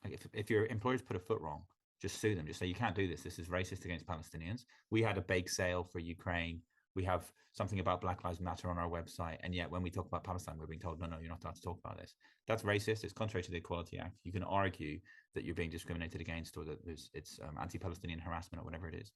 Like if your employers put a foot wrong, just sue them. Just say, you can't do this. This is racist against Palestinians. We had a bake sale for Ukraine. We have something about Black Lives Matter on our website. And yet when we talk about Palestine, we're being told, no, you're not allowed to talk about this. That's racist. It's contrary to the Equality Act. You can argue that you're being discriminated against, or that it's anti-Palestinian harassment, or whatever it is.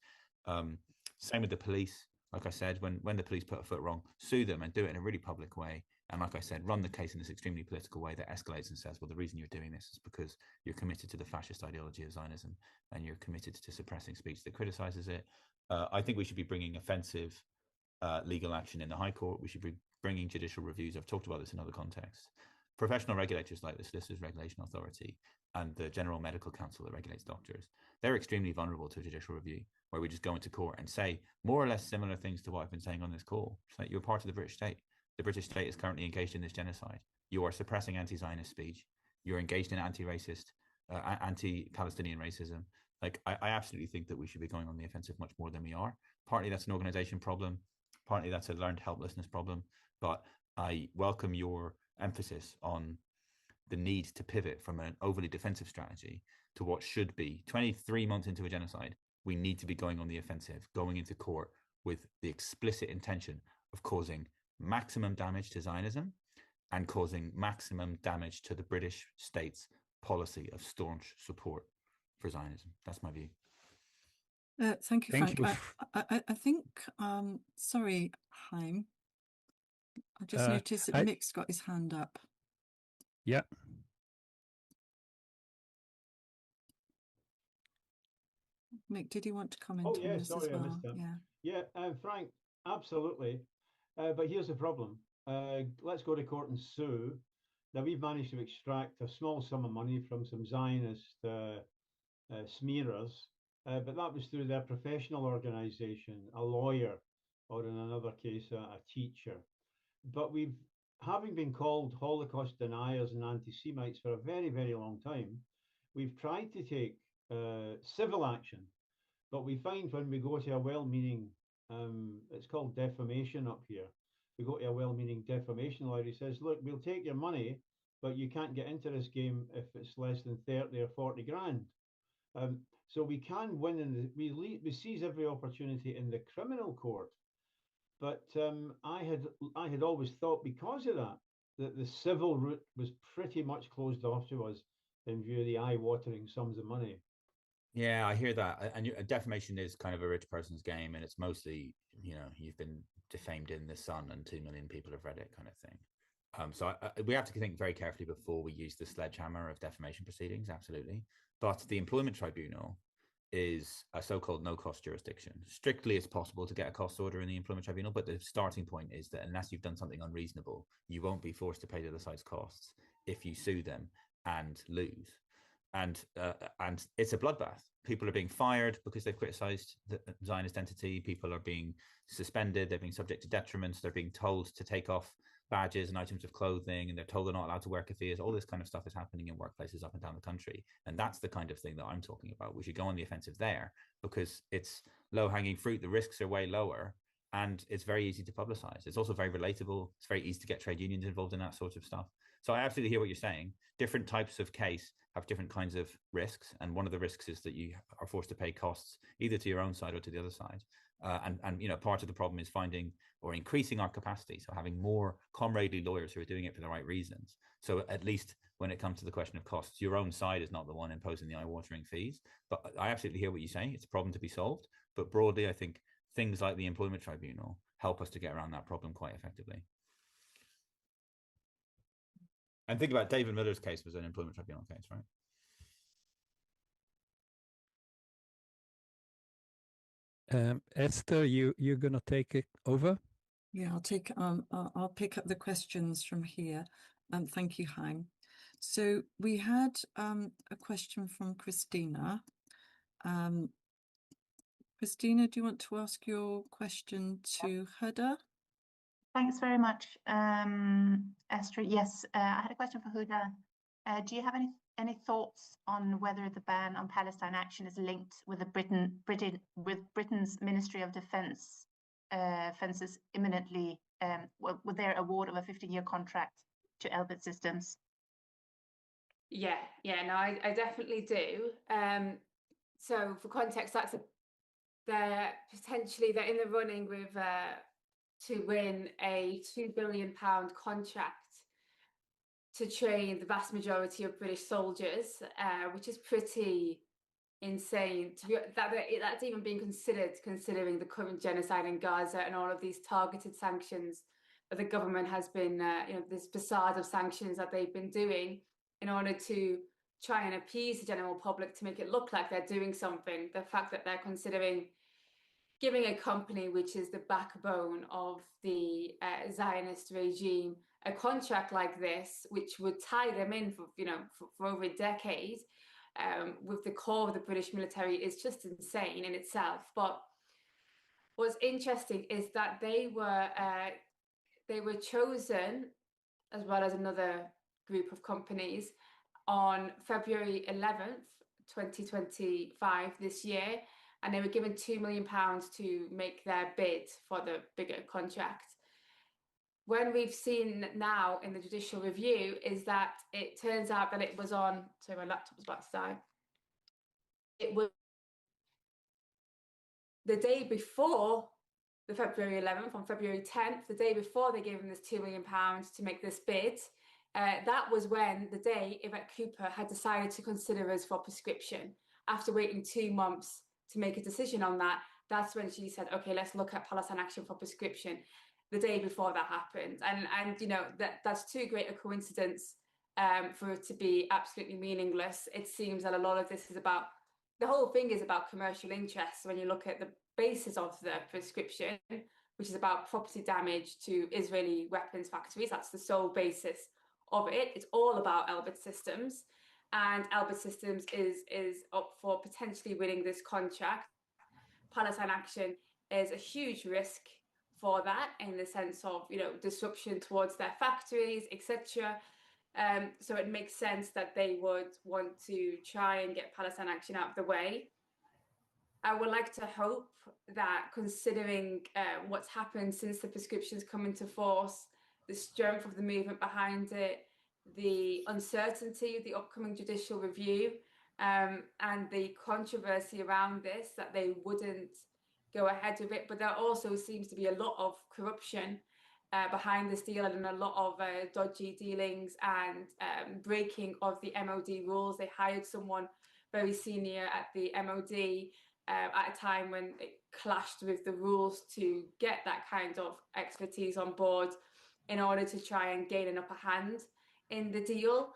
Same with the police. Like I said, when the police put a foot wrong, sue them and do it in a really public way. And like I said, run the case in this extremely political way that escalates and says, well, the reason you're doing this is because you're committed to the fascist ideology of Zionism and you're committed to suppressing speech that criticizes it. I think we should be bringing offensive legal action in the High Court. We should be bringing judicial reviews. I've talked about this in other contexts. Professional regulators like the Solicitors Regulation Authority and the General Medical Council that regulates doctors, they're extremely vulnerable to a judicial review where we just go into court and say more or less similar things to what I've been saying on this call. It's like, you're part of the British state. The British state is currently engaged in this genocide. You are suppressing anti-Zionist speech. You're engaged in anti-racist, anti-Palestinian racism. Like, I absolutely think that we should be going on the offensive much more than we are. Partly that's an organization problem. Partly that's a learned helplessness problem. But I welcome your emphasis on the need to pivot from an overly defensive strategy to what should be 23 months into a genocide. We need to be going on the offensive, going into court with the explicit intention of causing maximum damage to Zionism and causing maximum damage to the British state's policy of staunch support for Zionism. That's my view. Thank you, Frank. You. I think, sorry, Haim, I just noticed that Mick's got his hand up. Yeah. Mick, did you want to comment on this as well? I missed that. Yeah, Frank, absolutely. But here's the problem. Let's go to court and sue. Now, we've managed to extract a small sum of money from some Zionist smearers, but that was through their professional organization, a lawyer, or in another case, a teacher. But having been called Holocaust deniers and anti-Semites for a very, very long time, we've tried to take civil action But we find when we go to a well-meaning, it's called defamation up here. We go to a well-meaning defamation lawyer. He says, look, we'll take your money, but you can't get into this game if it's less than 30 or 40 grand. So we can win, and we seize every opportunity in the criminal court. But I had always thought, because of that, that the civil route was pretty much closed off to us in view of the eye-watering sums of money. Yeah, I hear that. And defamation is kind of a rich person's game, and it's mostly, you've been defamed in the Sun and 2 million people have read it, kind of thing. So we have to think very carefully before we use the sledgehammer of defamation proceedings, absolutely. But the Employment Tribunal is a so-called no-cost jurisdiction. Strictly, it's possible to get a cost order in the Employment Tribunal, but the starting point is that unless you've done something unreasonable, you won't be forced to pay the other side's costs if you sue them and lose. And it's a bloodbath. People are being fired because they've criticized the Zionist entity. People are being suspended. They're being subject to detriments. They're being told to take off badges and items of clothing, and they're told they're not allowed to wear keffiyehs. All this kind of stuff is happening in workplaces up and down the country. And that's the kind of thing that I'm talking about. We should go on the offensive there because it's low-hanging fruit. The risks are way lower, and it's very easy to publicize. It's also very relatable. It's very easy to get trade unions involved in that sort of stuff. So I absolutely hear what you're saying. Different types of case have different kinds of risks. And one of the risks is that you are forced to pay costs either to your own side or to the other side. And part of the problem is finding or increasing our capacity. So having more comradely lawyers who are doing it for the right reasons. So at least when it comes to the question of costs, your own side is not the one imposing the eye-watering fees. But I absolutely hear what you say. It's a problem to be solved. But broadly, I think things like the Employment Tribunal help us to get around that problem quite effectively. And think about David Miller's case was an Employment Tribunal case, right? Esther, you're going to take it over? Yeah, I'll pick up the questions from here. Thank you, Chaim. So we had a question from Christina. Christina, do you want to ask your question to Huda? Thanks very much, Esther. Yes, I had a question for Huda. Do you have any thoughts on whether the ban on Palestine action is linked with Britain's Ministry of Defence fences imminently with their award of a 15-year contract to Elbit Systems? Yeah, no, I definitely do. So for context, they're in the running with to win a £2 billion contract to train the vast majority of British soldiers, which is pretty insane. That's even being considered, considering the current genocide in Gaza and all of these targeted sanctions that the government has been, this facade of sanctions that they've been doing in order to try and appease the general public to make it look like they're doing something. The fact that they're considering giving a company which is the backbone of the Zionist regime a contract like this, which would tie them in for over a decade, with the core of the British military, is just insane in itself. But what's interesting is that they were chosen, as well as another group of companies, on February 11th, 2025 this year, and they were given £2 million to make their bid for the bigger contract. When we've seen now in the judicial review is that it turns out that it was on, sorry, my laptop was about to die. It was the day before the February 11th, on February 10th, the day before they gave them this £2 million to make this bid. That was when the day Yvette Cooper had decided to consider us for prescription. After waiting 2 months to make a decision on that, that's when she said, okay, let's look at Palestine Action for prescription. The day before that happened. And that's too great a coincidence for it to be absolutely meaningless. It seems that a lot of this is about, the whole thing is about commercial interests when you look at the basis of the prescription, which is about property damage to Israeli weapons factories. That's the sole basis of it. It's all about Elbit Systems, and Elbit Systems is up for potentially winning this contract. Palestine Action is a huge risk for that, in the sense of disruption towards their factories, etc. So it makes sense that they would want to try and get Palestine Action out of the way. I would like to hope that, considering what's happened since the prescriptions come into force, the strength of the movement behind it, the uncertainty of the upcoming judicial review, and the controversy around this, that they wouldn't go ahead with it. But there also seems to be a lot of corruption behind this deal, and a lot of dodgy dealings and breaking of the MOD rules. They hired someone very senior at the MOD at a time when it clashed with the rules to get that kind of expertise on board in order to try and gain an upper hand in the deal.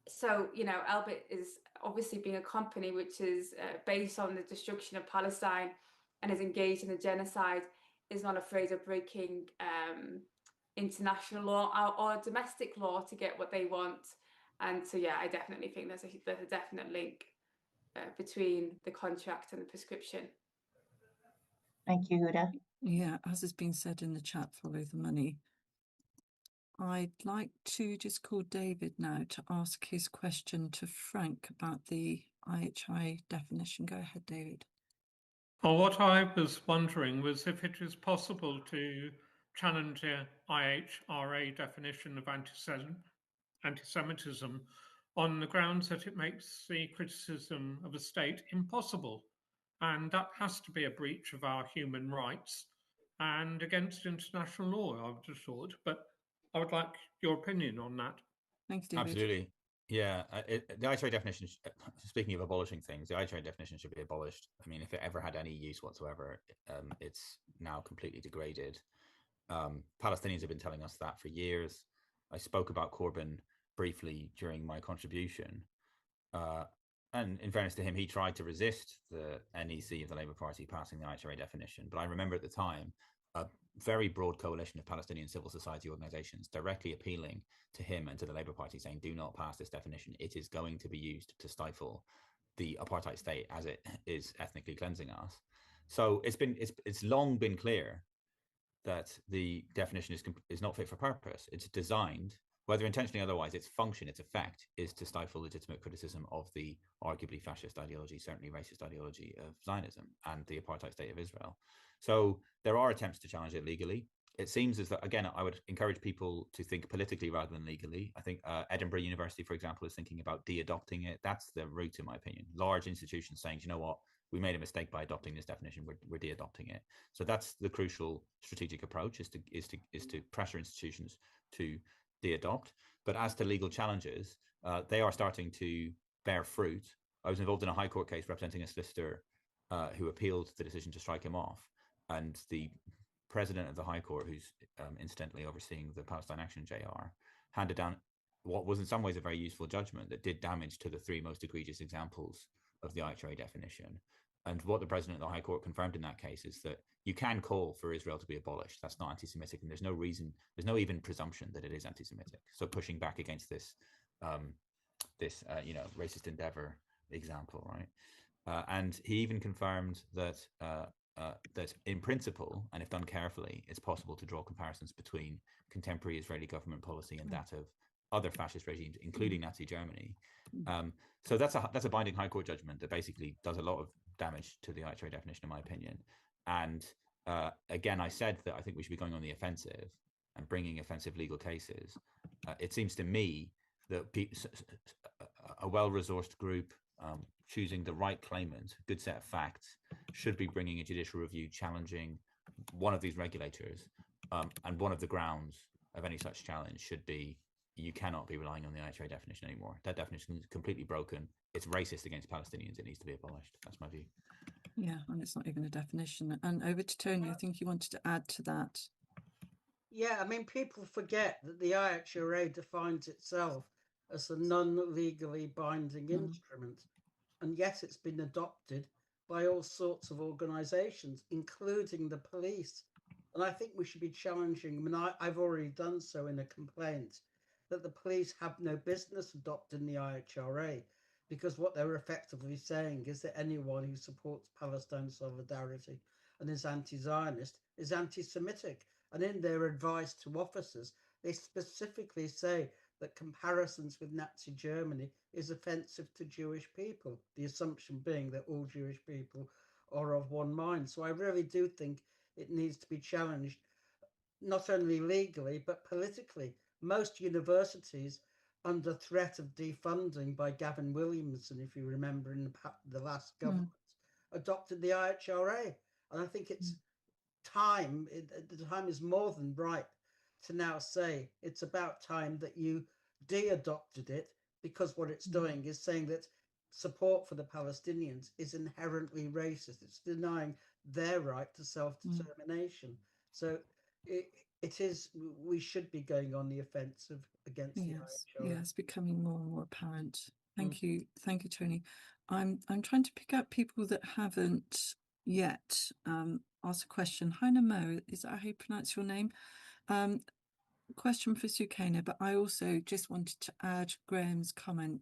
So, you know, Elbit is obviously being a company which is based on the destruction of Palestine and is engaged in a genocide, is not afraid of breaking international law or domestic law to get what they want. And so, yeah, I definitely think there's a definite link between the contract and the prescription. Thank you, Huda. Yeah, as has been said in the chat, follow the money. I'd like to just call David now to ask his question to Frank about the IHRA definition. Go ahead, David. Well, what I was wondering was if it is possible to challenge the IHRA definition of anti-Semitism on the grounds that it makes the criticism of a state impossible. And that has to be a breach of our human rights and against international law, I would have thought. But I would like your opinion on that. Thanks, David. Absolutely. Yeah, the IHRA definition, speaking of abolishing things, the IHRA definition should be abolished. I mean, if it ever had any use whatsoever, it's now completely degraded. Palestinians have been telling us that for years. I spoke about Corbyn briefly during my contribution. And in fairness to him, he tried to resist the NEC of the Labour Party passing the IHRA definition. But I remember at the time, a very broad coalition of Palestinian civil society organizations directly appealing to him and to the Labour Party, saying, do not pass this definition. It is going to be used to stifle the apartheid state as it is ethnically cleansing us. So it's long been clear that the definition is not fit for purpose. It's designed, whether intentionally or otherwise, its function, its effect is to stifle legitimate criticism of the arguably fascist ideology, certainly racist ideology of Zionism and the apartheid state of Israel. So there are attempts to challenge it legally. It seems as that, again, I would encourage people to think politically rather than legally. I think Edinburgh University, for example, is thinking about de-adopting it. That's the route, in my opinion. Large institutions saying, you know what, we made a mistake by adopting this definition. We're de-adopting it. So that's the crucial strategic approach: is to pressure institutions to de-adopt. But as to legal challenges, they are starting to bear fruit. I was involved in a High Court case representing a solicitor who appealed the decision to strike him off, and the president of the High Court, who's incidentally overseeing the Palestine Action JR, handed down what was in some ways a very useful judgment that did damage to the three most egregious examples of the IHRA definition. And what the president of the High Court confirmed in that case is that you can call for Israel to be abolished. That's not anti-Semitic, and there's no reason, there's no even presumption that it is anti-Semitic. So pushing back against this, racist endeavor example, right? And he even confirmed that that in principle, and if done carefully, it's possible to draw comparisons between contemporary Israeli government policy and that of other fascist regimes, including Nazi Germany. So that's a binding High Court judgment that basically does a lot of damage to the IHRA definition, in my opinion. And again, I said that I think we should be going on the offensive and bringing offensive legal cases. It seems to me that a well-resourced group choosing the right claimant, good set of facts, should be bringing a judicial review challenging one of these regulators. And one of the grounds of any such challenge should be you cannot be relying on the IHRA definition anymore. That definition is completely broken. It's racist against Palestinians. It needs to be abolished. That's my view. Yeah, and it's not even a definition. And over to Tony, I think you wanted to add to that. Yeah, I mean, people forget that the IHRA defines itself as a non-legally binding instrument, and yet it's been adopted by all sorts of organisations, including the police. And I think we should be challenging, I mean, I've already done so in a complaint, that the police have no business adopting the IHRA, because what they're effectively saying is that anyone who supports Palestine solidarity and is anti-Zionist is anti-Semitic. And in their advice to officers, they specifically say that comparisons with Nazi Germany is offensive to Jewish people, the assumption being that all Jewish people are of one mind. So I really do think it needs to be challenged, not only legally, but politically. Most universities, under threat of defunding by Gavin Williamson, if you remember, in the last government, adopted the IHRA. And I think it's time, the time is more than ripe to now say it's about time that you de-adopted it, because what it's doing is saying that support for the Palestinians is inherently racist. It's denying their right to self-determination. So it is, we should be going on the offensive against the IHRA. Yes, becoming more and more apparent. Thank you, Tony. I'm trying to pick out people that haven't yet asked a question. Heina Mo, is that how you pronounce your name? Question for Sukaina, but I also just wanted to add Graham's comment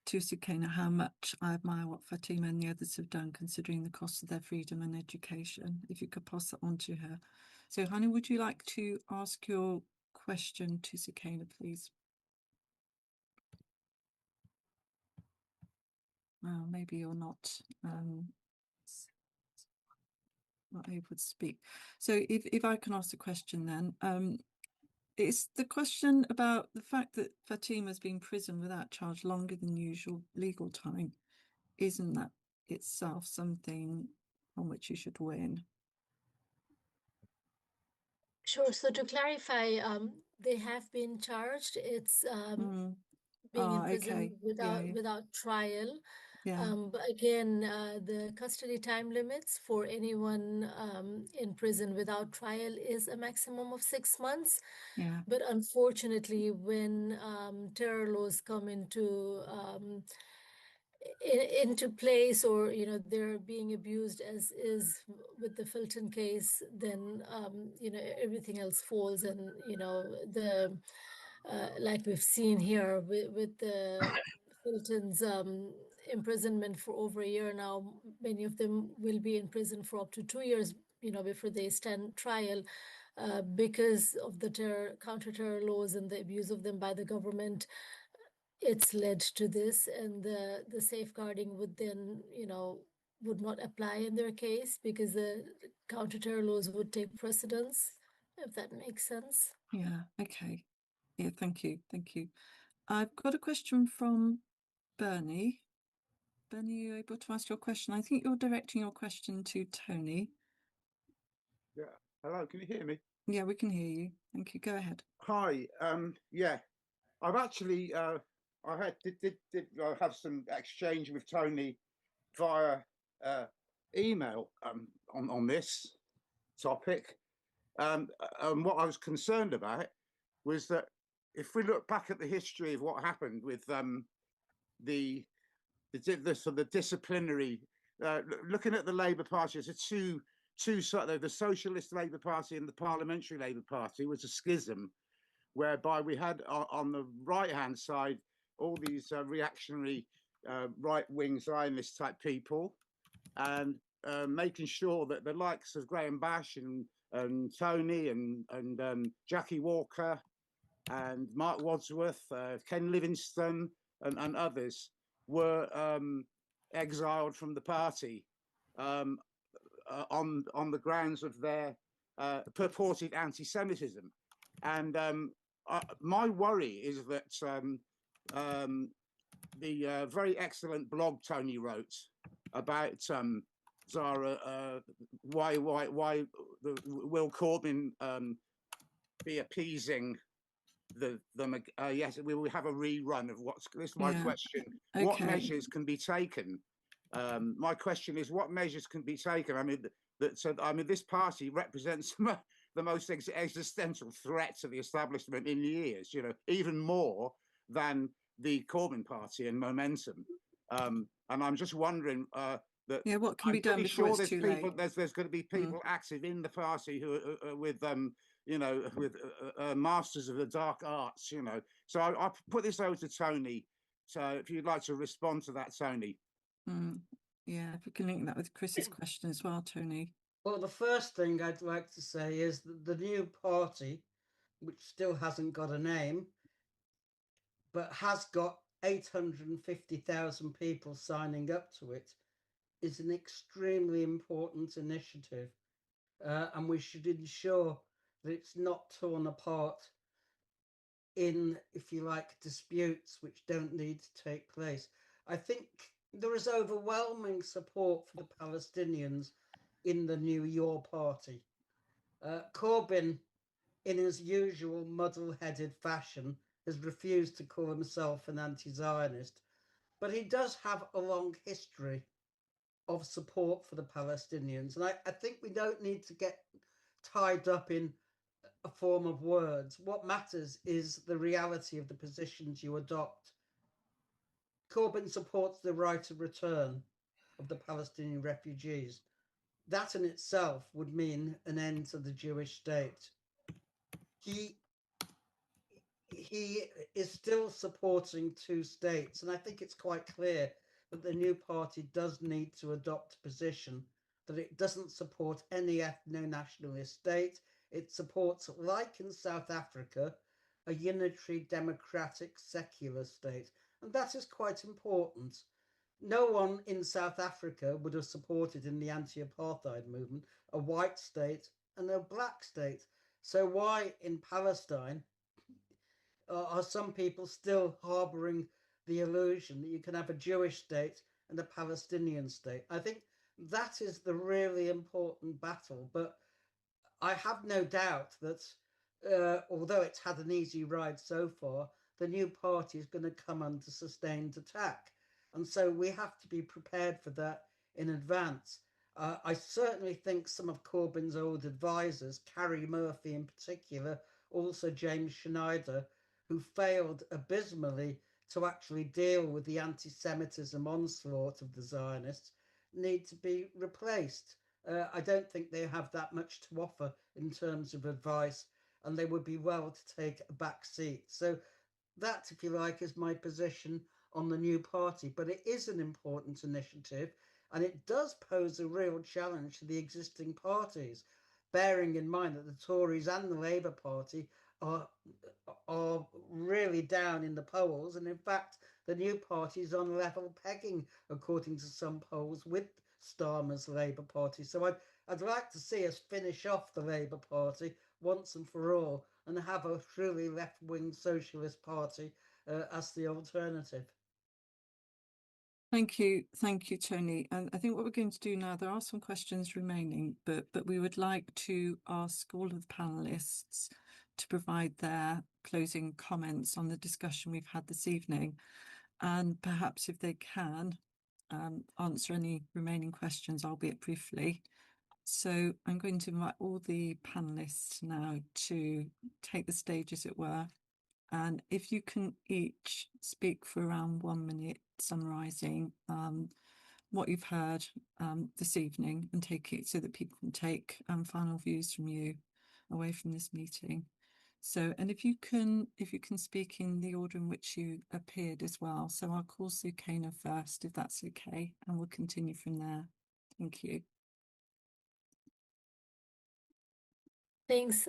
to Sukaina, how much I admire what Fatima and the others have done, considering the cost of their freedom and education. If you could pass that on to her. So, Heina, would you like to ask your question to Sukaina, please? Well, maybe you're not able to speak. So if I can ask the question then, it's the question about the fact that Fatima's been in prison without charge longer than usual legal time. Isn't that itself something on which you should win? Sure. So to clarify, they have been charged. It's being in prison without trial. But again, the custody time limits for anyone in prison without trial is a maximum of 6 months. But unfortunately, when terror laws come into place, or they're being abused, as is with the Fulton case, then everything else falls, and the like we've seen here with the Fulton's imprisonment for over a year now. Many of them will be in prison for up to 2 years before they stand trial, because of the counter-terror laws and the abuse of them by the government. It's led to this, and the safeguarding would then would not apply in their case, because the counter-terror laws would take precedence, if that makes sense. Okay. Thank you. I've got a question from Bernie. Bernie, are you able to ask your question? I think you're directing your question to Tony. Yeah. Hello, can you hear me? Yeah, we can hear you. Thank you. Go ahead. Hi. I've actually I did have some exchange with Tony via email on this topic. And what I was concerned about was that if we look back at the history of what happened with the sort of disciplinary, looking at the Labour Party as the Socialist Labour Party and the Parliamentary Labour Party was a schism, whereby we had on the right-hand side all these reactionary right-wing Zionist type people, and making sure that the likes of Graham Bash and Tony and Jackie Walker and Mark Wadsworth, Ken Livingstone and others were exiled from the party on the grounds of their purported anti-Semitism. And my worry is that the very excellent blog Tony wrote about Zara, why will Corbyn be appeasing them? Yes, we will have a rerun of what's. This is my question. Okay. What measures can be taken? My question is, what measures can be taken? I mean, this party represents the most existential threat to the establishment in years. Even more than the Corbyn party and Momentum. And I'm just wondering what can be done before it's too late? There's going to be people active in the party who are with masters of the dark arts. So I'll put this over to Tony. So if you'd like to respond to that, Tony. Yeah, if we can link that with Chris's question as well, Tony. Well, the first thing I'd like to say is that the new party which still hasn't got a name, but has got 850,000 people signing up to it, is an extremely important initiative. And we should ensure that it's not torn apart in, if you like, disputes which don't need to take place. I think there is overwhelming support for the Palestinians in the New Your Party. Corbyn, in his usual muddle-headed fashion, has refused to call himself an anti-Zionist, but he does have a long history of support for the Palestinians. And I think we don't need to get tied up in a form of words. What matters is the reality of the positions you adopt. Corbyn supports the right of return of the Palestinian refugees. That in itself would mean an end to the Jewish state. He is still supporting two states, and I think it's quite clear that the new party does need to adopt a position that it doesn't support any ethno-nationalist state. It supports, like in South Africa, a unitary democratic secular state, and that is quite important. No one in South Africa would have supported in the anti-apartheid movement a white state and a black state. So why in Palestine are some people still harboring the illusion that you can have a Jewish state and a Palestinian state? I think that is the really important battle. But I have no doubt that although it's had an easy ride so far, the new party is going to come under sustained attack. And so we have to be prepared for that in advance. I certainly think some of Corbyn's old advisors, Carrie Murphy in particular, also James Schneider, who failed abysmally to actually deal with the anti-Semitism onslaught of the Zionists, need to be replaced. I don't think they have that much to offer in terms of advice, and they would be well to take a back seat. So that, if you like, is my position on the new party. But it is an important initiative, and it does pose a real challenge to the existing parties, bearing in mind that the Tories and the Labour Party are really down in the polls, and in fact the new party is on level pegging according to some polls with Starmer's Labour Party. So I'd like to see us finish off the Labour Party once and for all and have a truly left-wing socialist party as the alternative. Thank you, Tony. And I think what we're going to do now, there are some questions remaining, but we would like to ask all of the panelists to provide their closing comments on the discussion we've had this evening, and perhaps if they can answer any remaining questions, albeit briefly. So I'm going to invite all the panelists now to take the stage, as it were. And if you can each speak for around 1 minute, summarising what you've heard this evening, and take it so that people can take final views from you away from this meeting. So, and if you can speak in the order in which you appeared as well. So I'll call Sukaina first, if that's okay, and we'll continue from there. Thank you. Thanks,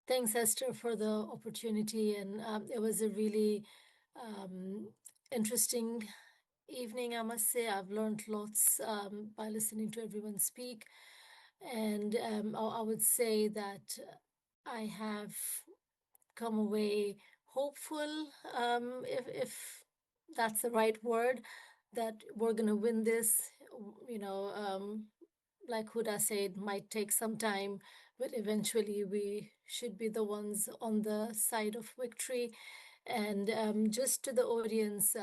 thanks, Esther, for the opportunity, and it was a really interesting evening, I must say. I've learned lots by listening to everyone speak, and I would say that I have come away hopeful, if that's the right word, that we're going to win this. You know, like Huda said, might take some time, but eventually we should be the ones on the side of victory. And just to the audience,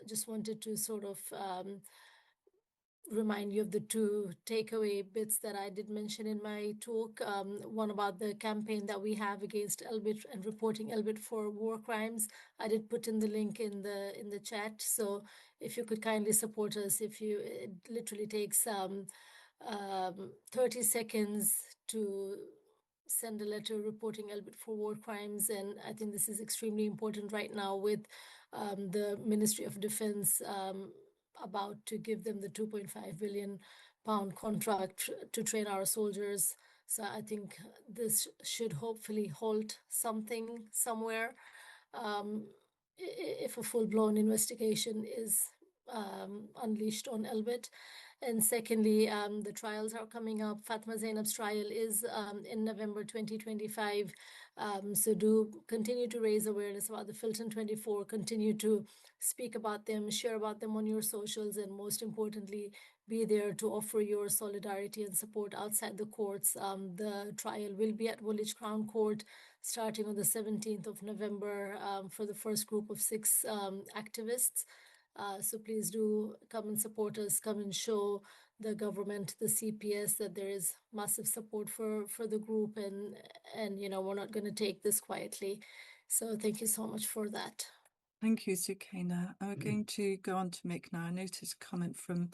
just wanted to sort of remind you of the two takeaway bits that I did mention in my talk. One about the campaign that we have against Elbit and reporting Elbit for war crimes. I did put in the link in the chat. So if you could kindly support us, it literally takes 30 seconds to send a letter reporting Elbit for war crimes. And I think this is extremely important right now with the Ministry of Defense about to give them the 2.5 billion pound contract to train our soldiers So I think this should hopefully halt something somewhere. If a full-blown investigation is unleashed on Elbit. And secondly, the trials are coming up. Fatma Zainab's trial is in November 2025. So do continue to raise awareness about the Filton 24, continue to speak about them, share about them on your socials, and most importantly, be there to offer your solidarity and support outside the courts. The trial will be at Woolwich Crown Court starting on the 17th of November for the first group of 6 activists. So please do come and support us, come and show the government, the CPS, that there is massive support for the group, and we're not going to take this quietly. So thank you so much for that. Thank you, Sukaina. We're going to go on to Mick now. I noticed a comment from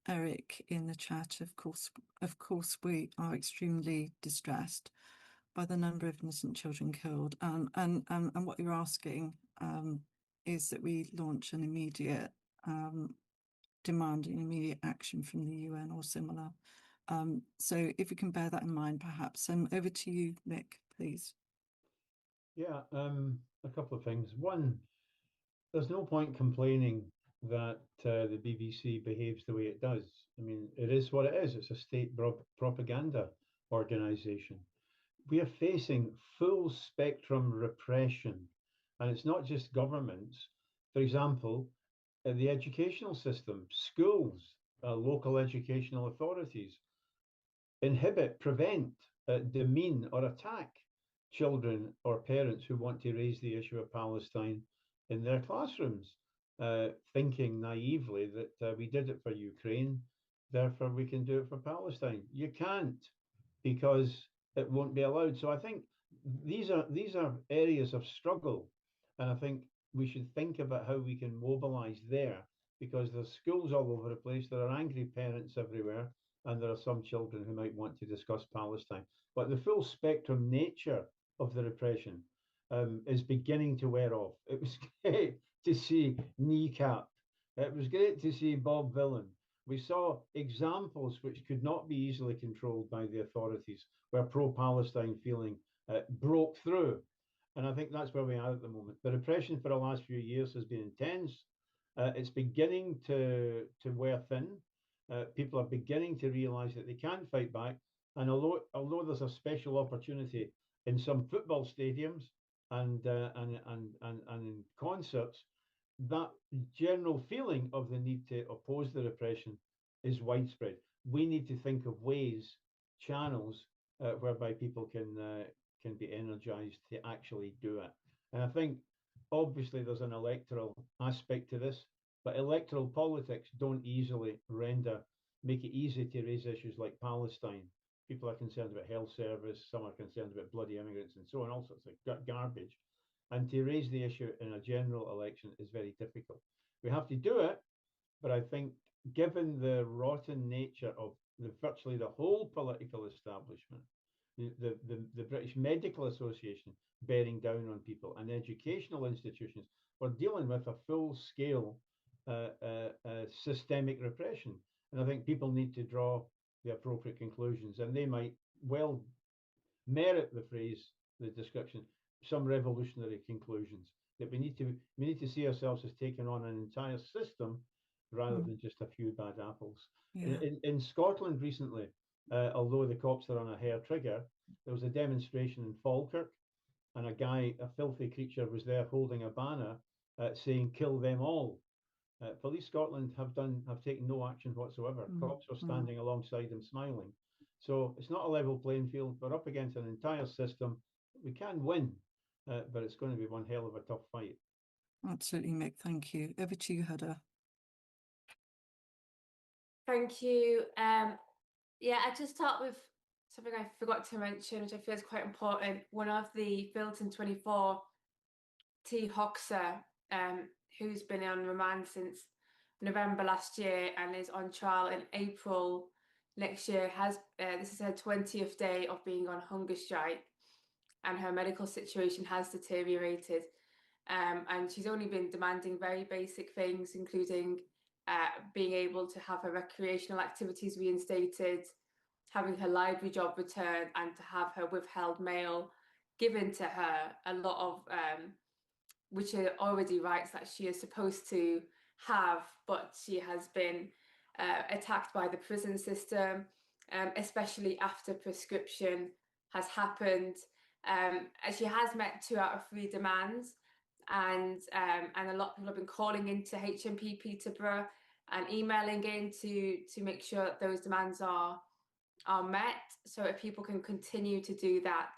Eric in the chat. Of course, we are extremely distressed by the number of innocent children killed. And what you're asking is that we launch an immediate demanding immediate action from the UN or similar. So if you can bear that in mind, perhaps. Over to you, Mick, please. Yeah, a couple of things. One, there's no point complaining that the BBC behaves the way it does. I mean, it is what it is. It's a state propaganda organization. We are facing full spectrum repression, and it's not just governments. For example, the educational system, schools, local educational authorities inhibit, prevent, demean, or attack children or parents who want to raise the issue of Palestine in their classrooms, thinking naively that we did it for Ukraine, therefore we can do it for Palestine. You can't, because it won't be allowed. So I think these are areas of struggle, and I think we should think about how we can mobilize there, because there's schools all over the place, there are angry parents everywhere, and there are some children who might want to discuss Palestine. But the full spectrum nature of the repression is beginning to wear off. It was great to see Kneecap. It was great to see Bob Villan. We saw examples which could not be easily controlled by the authorities, where pro-Palestine feeling broke through. And I think that's where we are at the moment. The repression for the last few years has been intense. It's beginning to wear thin. People are beginning to realize that they can fight back. And although there's a special opportunity in some football stadiums and in concerts, that general feeling of the need to oppose the repression is widespread. We need to think of ways, channels, whereby people can be energized to actually do it. And I think obviously there's an electoral aspect to this, but electoral politics don't easily make it easy to raise issues like Palestine. People are concerned about health service, some are concerned about bloody immigrants and so on, all sorts of garbage. And to raise the issue in a general election is very difficult. We have to do it, but I think given the rotten nature of virtually the whole political establishment, the British Medical Association bearing down on people, and educational institutions, we're dealing with a full-scale systemic repression. And I think people need to draw the appropriate conclusions, and they might well merit the phrase, the description, some revolutionary conclusions. That we need to see ourselves as taking on an entire system rather than just a few bad apples. Yeah. In Scotland recently, although the cops are on a hair trigger, there was a demonstration in Falkirk, and a filthy creature, was there holding a banner saying "Kill them all." Police Scotland have taken no action whatsoever. Cops were standing alongside them smiling. So it's not a level playing field. We're up against an entire system. We can win, but it's going to be one hell of a tough fight. Absolutely, Mick. Thank you. Over to you, Huda. Thank you. Yeah, I just start with something I forgot to mention, which I feel is quite important. One of the Filton 24, T. Hoxer, who's been on remand since November last year and is on trial in April next year, has this is her 20th day of being on hunger strike, and her medical situation has deteriorated. And she's only been demanding very basic things, including being able to have her recreational activities reinstated, having her library job returned and to have her withheld mail given to her, a lot of which are already rights that she is supposed to have, but she has been attacked by the prison system, especially after prescription has happened. She has met 2 out of 3 demands, and a lot of people have been calling into HMP Peterborough and emailing in to make sure that those demands are met. So if people can continue to do that,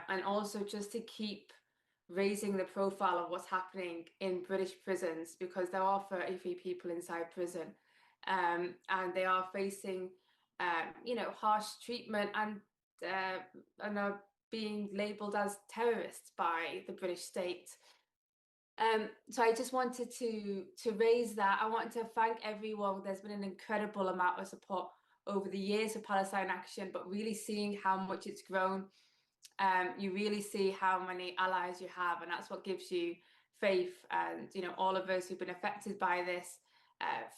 and also just to keep raising the profile of what's happening in British prisons, because there are 33 people inside prison, and they are facing, harsh treatment and are being labelled as terrorists by the British state. So I just wanted to raise that. I want to thank everyone. There's been an incredible amount of support over the years for Palestine Action, but really seeing how much it's grown, you really see how many allies you have, and that's what gives you faith. And all of us who've been affected by this,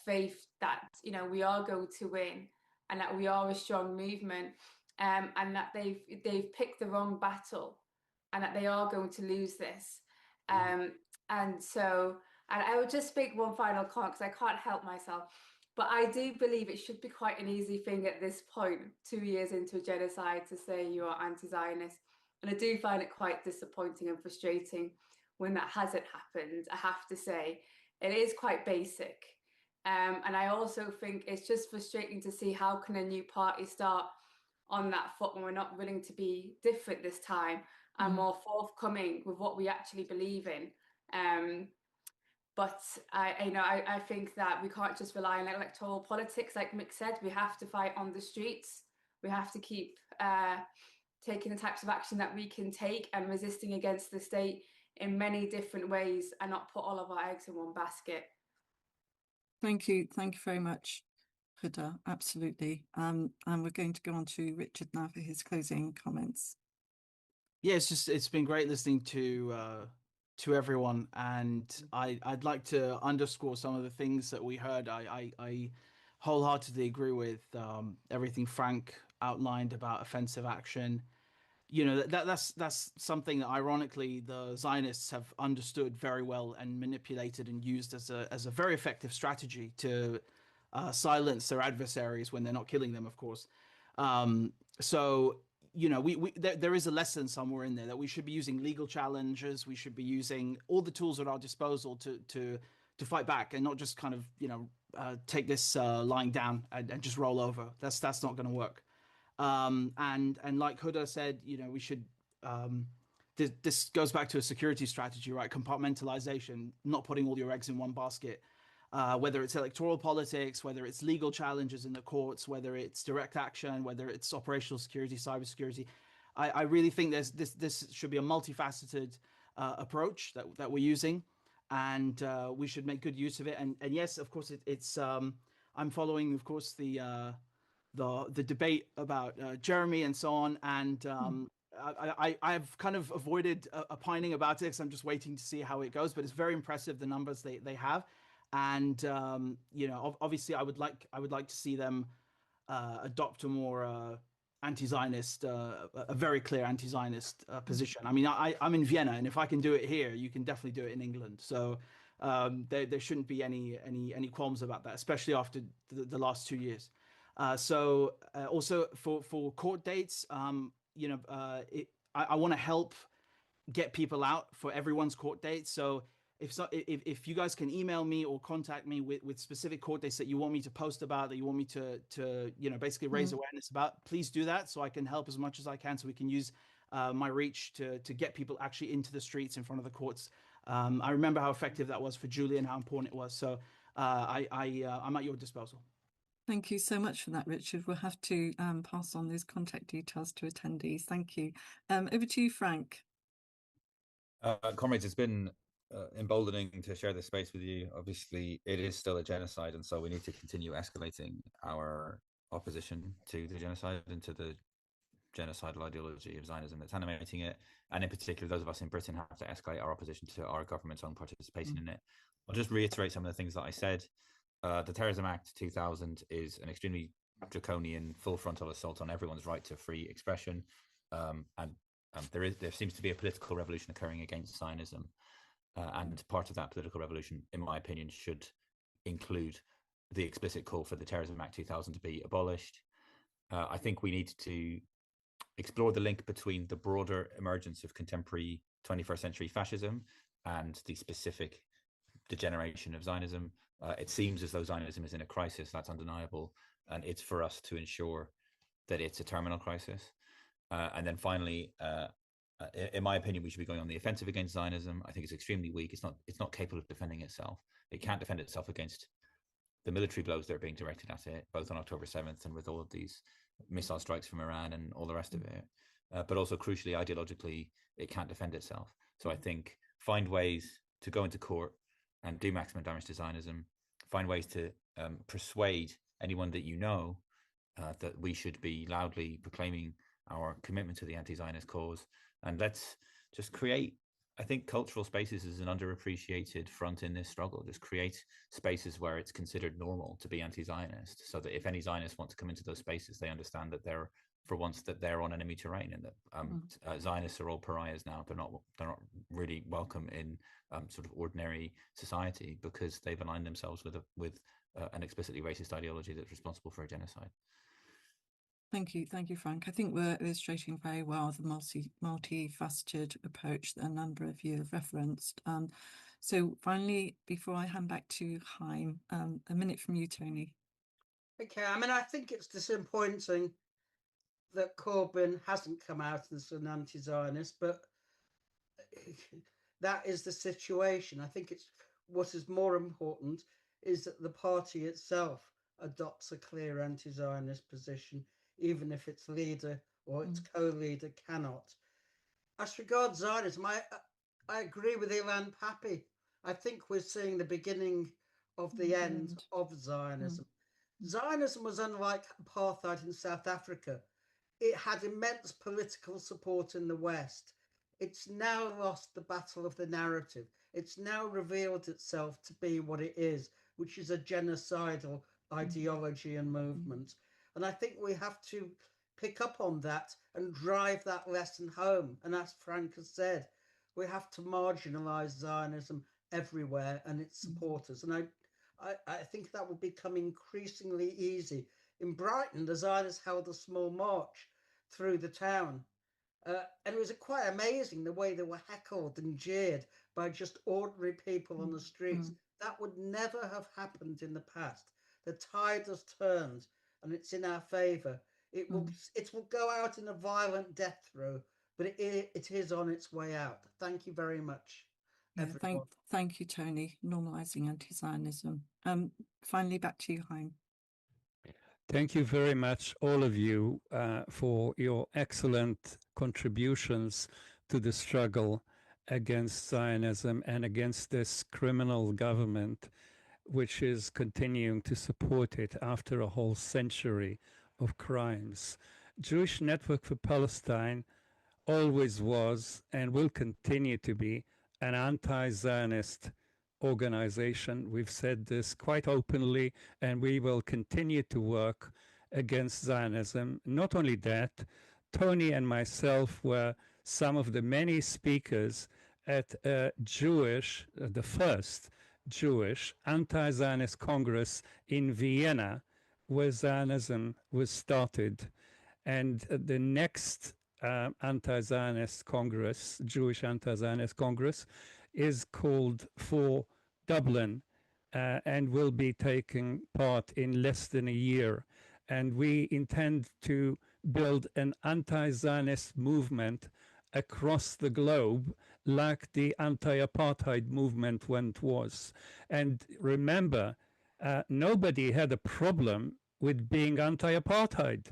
faith that we are going to win, and that we are a strong movement, and that they've picked the wrong battle, and that they are going to lose this. And I would just make one final comment, because I can't help myself. But I do believe it should be quite an easy thing at this point, 2 years into a genocide, to say you are anti-Zionist. And I do find it quite disappointing and frustrating when that hasn't happened, I have to say. It is quite basic. And I also think it's just frustrating to see how can a new party start on that foot when we're not willing to be different this time and more forthcoming with what we actually believe in. But I think that we can't just rely on electoral politics, like Mick said. We have to fight on the streets. We have to keep taking the types of action that we can take and resisting against the state in many different ways, and not put all of our eggs in one basket. Thank you very much, Huda. Absolutely. And we're going to go on to Richard now for his closing comments. Yeah, it's been great listening to everyone, and I'd like to underscore some of the things that we heard. I wholeheartedly agree with everything Frank outlined about offensive action. That's something that ironically the Zionists have understood very well and manipulated and used as a very effective strategy to silence their adversaries when they're not killing them, of course. So there is a lesson somewhere in there that we should be using legal challenges. We should be using all the tools at our disposal to fight back, and not just kind of take this lying down and just roll over. That's not going to work. And like Huda said, we should. This goes back to a security strategy, right? Compartmentalization, not putting all your eggs in one basket. Whether it's electoral politics, whether it's legal challenges in the courts, whether it's direct action, whether it's operational security, cybersecurity. I really think this should be a multifaceted approach that we're using, and we should make good use of it. And yes, of course, it's I'm following, of course, the debate about Jeremy and so on, and I've kind of avoided opining about it because I'm just waiting to see how it goes. But it's very impressive, the numbers they have. And obviously, I would like to see them adopt a more anti-Zionist, a very clear anti-Zionist position. I mean, I'm in Vienna, and if I can do it here, you can definitely do it in England. So there shouldn't be any qualms about that, especially after the last 2 years. Also for court dates, I want to help get people out for everyone's court dates. So if you guys can email me or contact me with specific court dates that you want me to post about, that you want me to basically raise awareness about, please do that so I can help as much as I can, so we can use my reach to get people actually into the streets in front of the courts. I remember how effective that was for Julie and how important it was. So I'm at your disposal. Thank you so much for that, Richard. We'll have to pass on those contact details to attendees. Thank you. Over to you, Frank. Comrades, it's been emboldening to share this space with you. Obviously, it is still a genocide, and so we need to continue escalating our opposition to the genocide and to the genocidal ideology of Zionism that's animating it. And in particular, those of us in Britain have to escalate our opposition to our government's own participation in it. I'll just reiterate some of the things that I said. The Terrorism Act 2000 is an extremely draconian full frontal assault on everyone's right to free expression, and there seems to be a political revolution occurring against Zionism, and part of that political revolution, in my opinion, should include the explicit call for the Terrorism Act 2000 to be abolished. I think we need to explore the link between the broader emergence of contemporary 21st century fascism and the specific degeneration of Zionism. It seems as though Zionism is in a crisis, that's undeniable, and it's for us to ensure that it's a terminal crisis. And then finally, in my opinion, we should be going on the offensive against Zionism. I think it's extremely weak. It's not capable of defending itself. It can't defend itself against the military blows that are being directed at it, both on October 7th and with all of these missile strikes from Iran and all the rest of it. But also, crucially, ideologically, it can't defend itself. So I think find ways to go into court and do maximum damage to Zionism, find ways to persuade anyone that you know that we should be loudly proclaiming our commitment to the anti-Zionist cause. And let's just create, I think, cultural spaces is an underappreciated front in this struggle. Just create spaces where it's considered normal to be anti-Zionist, so that if any Zionists want to come into those spaces, they understand that they're, for once, that they're on enemy terrain, and that Zionists are all pariahs now. They're not really welcome in sort of ordinary society because they've aligned themselves with an explicitly racist ideology that's responsible for a genocide. Thank you, Frank. I think we're illustrating very well the multifaceted approach that a number of you have referenced. So finally, before I hand back to Chaim, a minute from you, Tony. Okay, I mean, I think it's disappointing that Corbyn hasn't come out as an anti-Zionist, but that is the situation. I think it's what is more important is that the party itself adopts a clear anti-Zionist position, even if its leader or its co-leader cannot. As regards Zionism, I agree with Ilan Pappy. I think we're seeing the beginning of the end of Zionism. Zionism was unlike apartheid in South Africa. It had immense political support in the West. It's now lost the battle of the narrative. It's now revealed itself to be what it is, which is a genocidal ideology and movement. And I think we have to pick up on that and drive that lesson home. And as Frank has said, we have to marginalize Zionism everywhere and its supporters. And I think that will become increasingly easy. In Brighton, the Zionists held a small march through the town. And it was quite amazing the way they were heckled and jeered by just ordinary people on the streets. That would never have happened in the past. The tide has turned and it's in our favour. It will go out in a violent death throw, but it is on its way out. Thank you very much. Thank you, Tony. Normalising anti-Zionism. Finally, back to you, Chaim. Thank you very much, all of you, for your excellent contributions to the struggle against Zionism and against this criminal government, which is continuing to support it after a whole century of crimes. Jewish Network for Palestine always was and will continue to be an anti-Zionist organization. We've said this quite openly, and we will continue to work against Zionism. Not only that, Tony and myself were some of the many speakers at the first Jewish anti-Zionist Congress in Vienna, where Zionism was started. And the next anti-Zionist Congress, Jewish anti-Zionist Congress, is called for Dublin and will be taking part in less than a year. And we intend to build an anti-Zionist movement across the globe like the anti-apartheid movement once was. And remember, nobody had a problem with being anti-apartheid.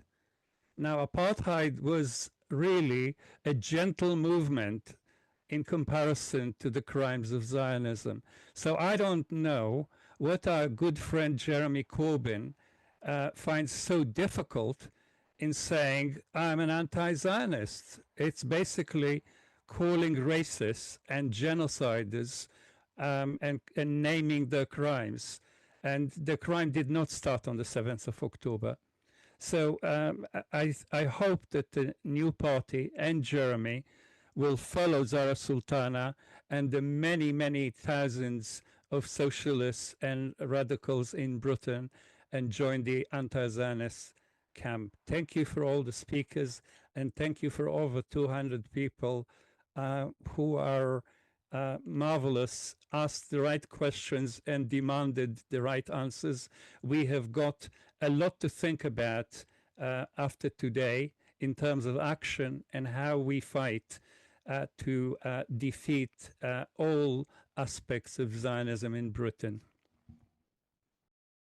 Now, apartheid was really a gentle movement in comparison to the crimes of Zionism. So I don't know what our good friend Jeremy Corbyn finds so difficult in saying, I'm an anti-Zionist. It's basically calling racists and genociders and naming their crimes. And the crime did not start on the 7th of October. So I hope that the new party and Jeremy will follow Zara Sultana and the many, many thousands of socialists and radicals in Britain and join the anti-Zionist camp. Thank you for all the speakers, and thank you for over 200 people who are marvelous, asked the right questions and demanded the right answers. We have got a lot to think about after today in terms of action and how we fight to defeat all aspects of Zionism in Britain.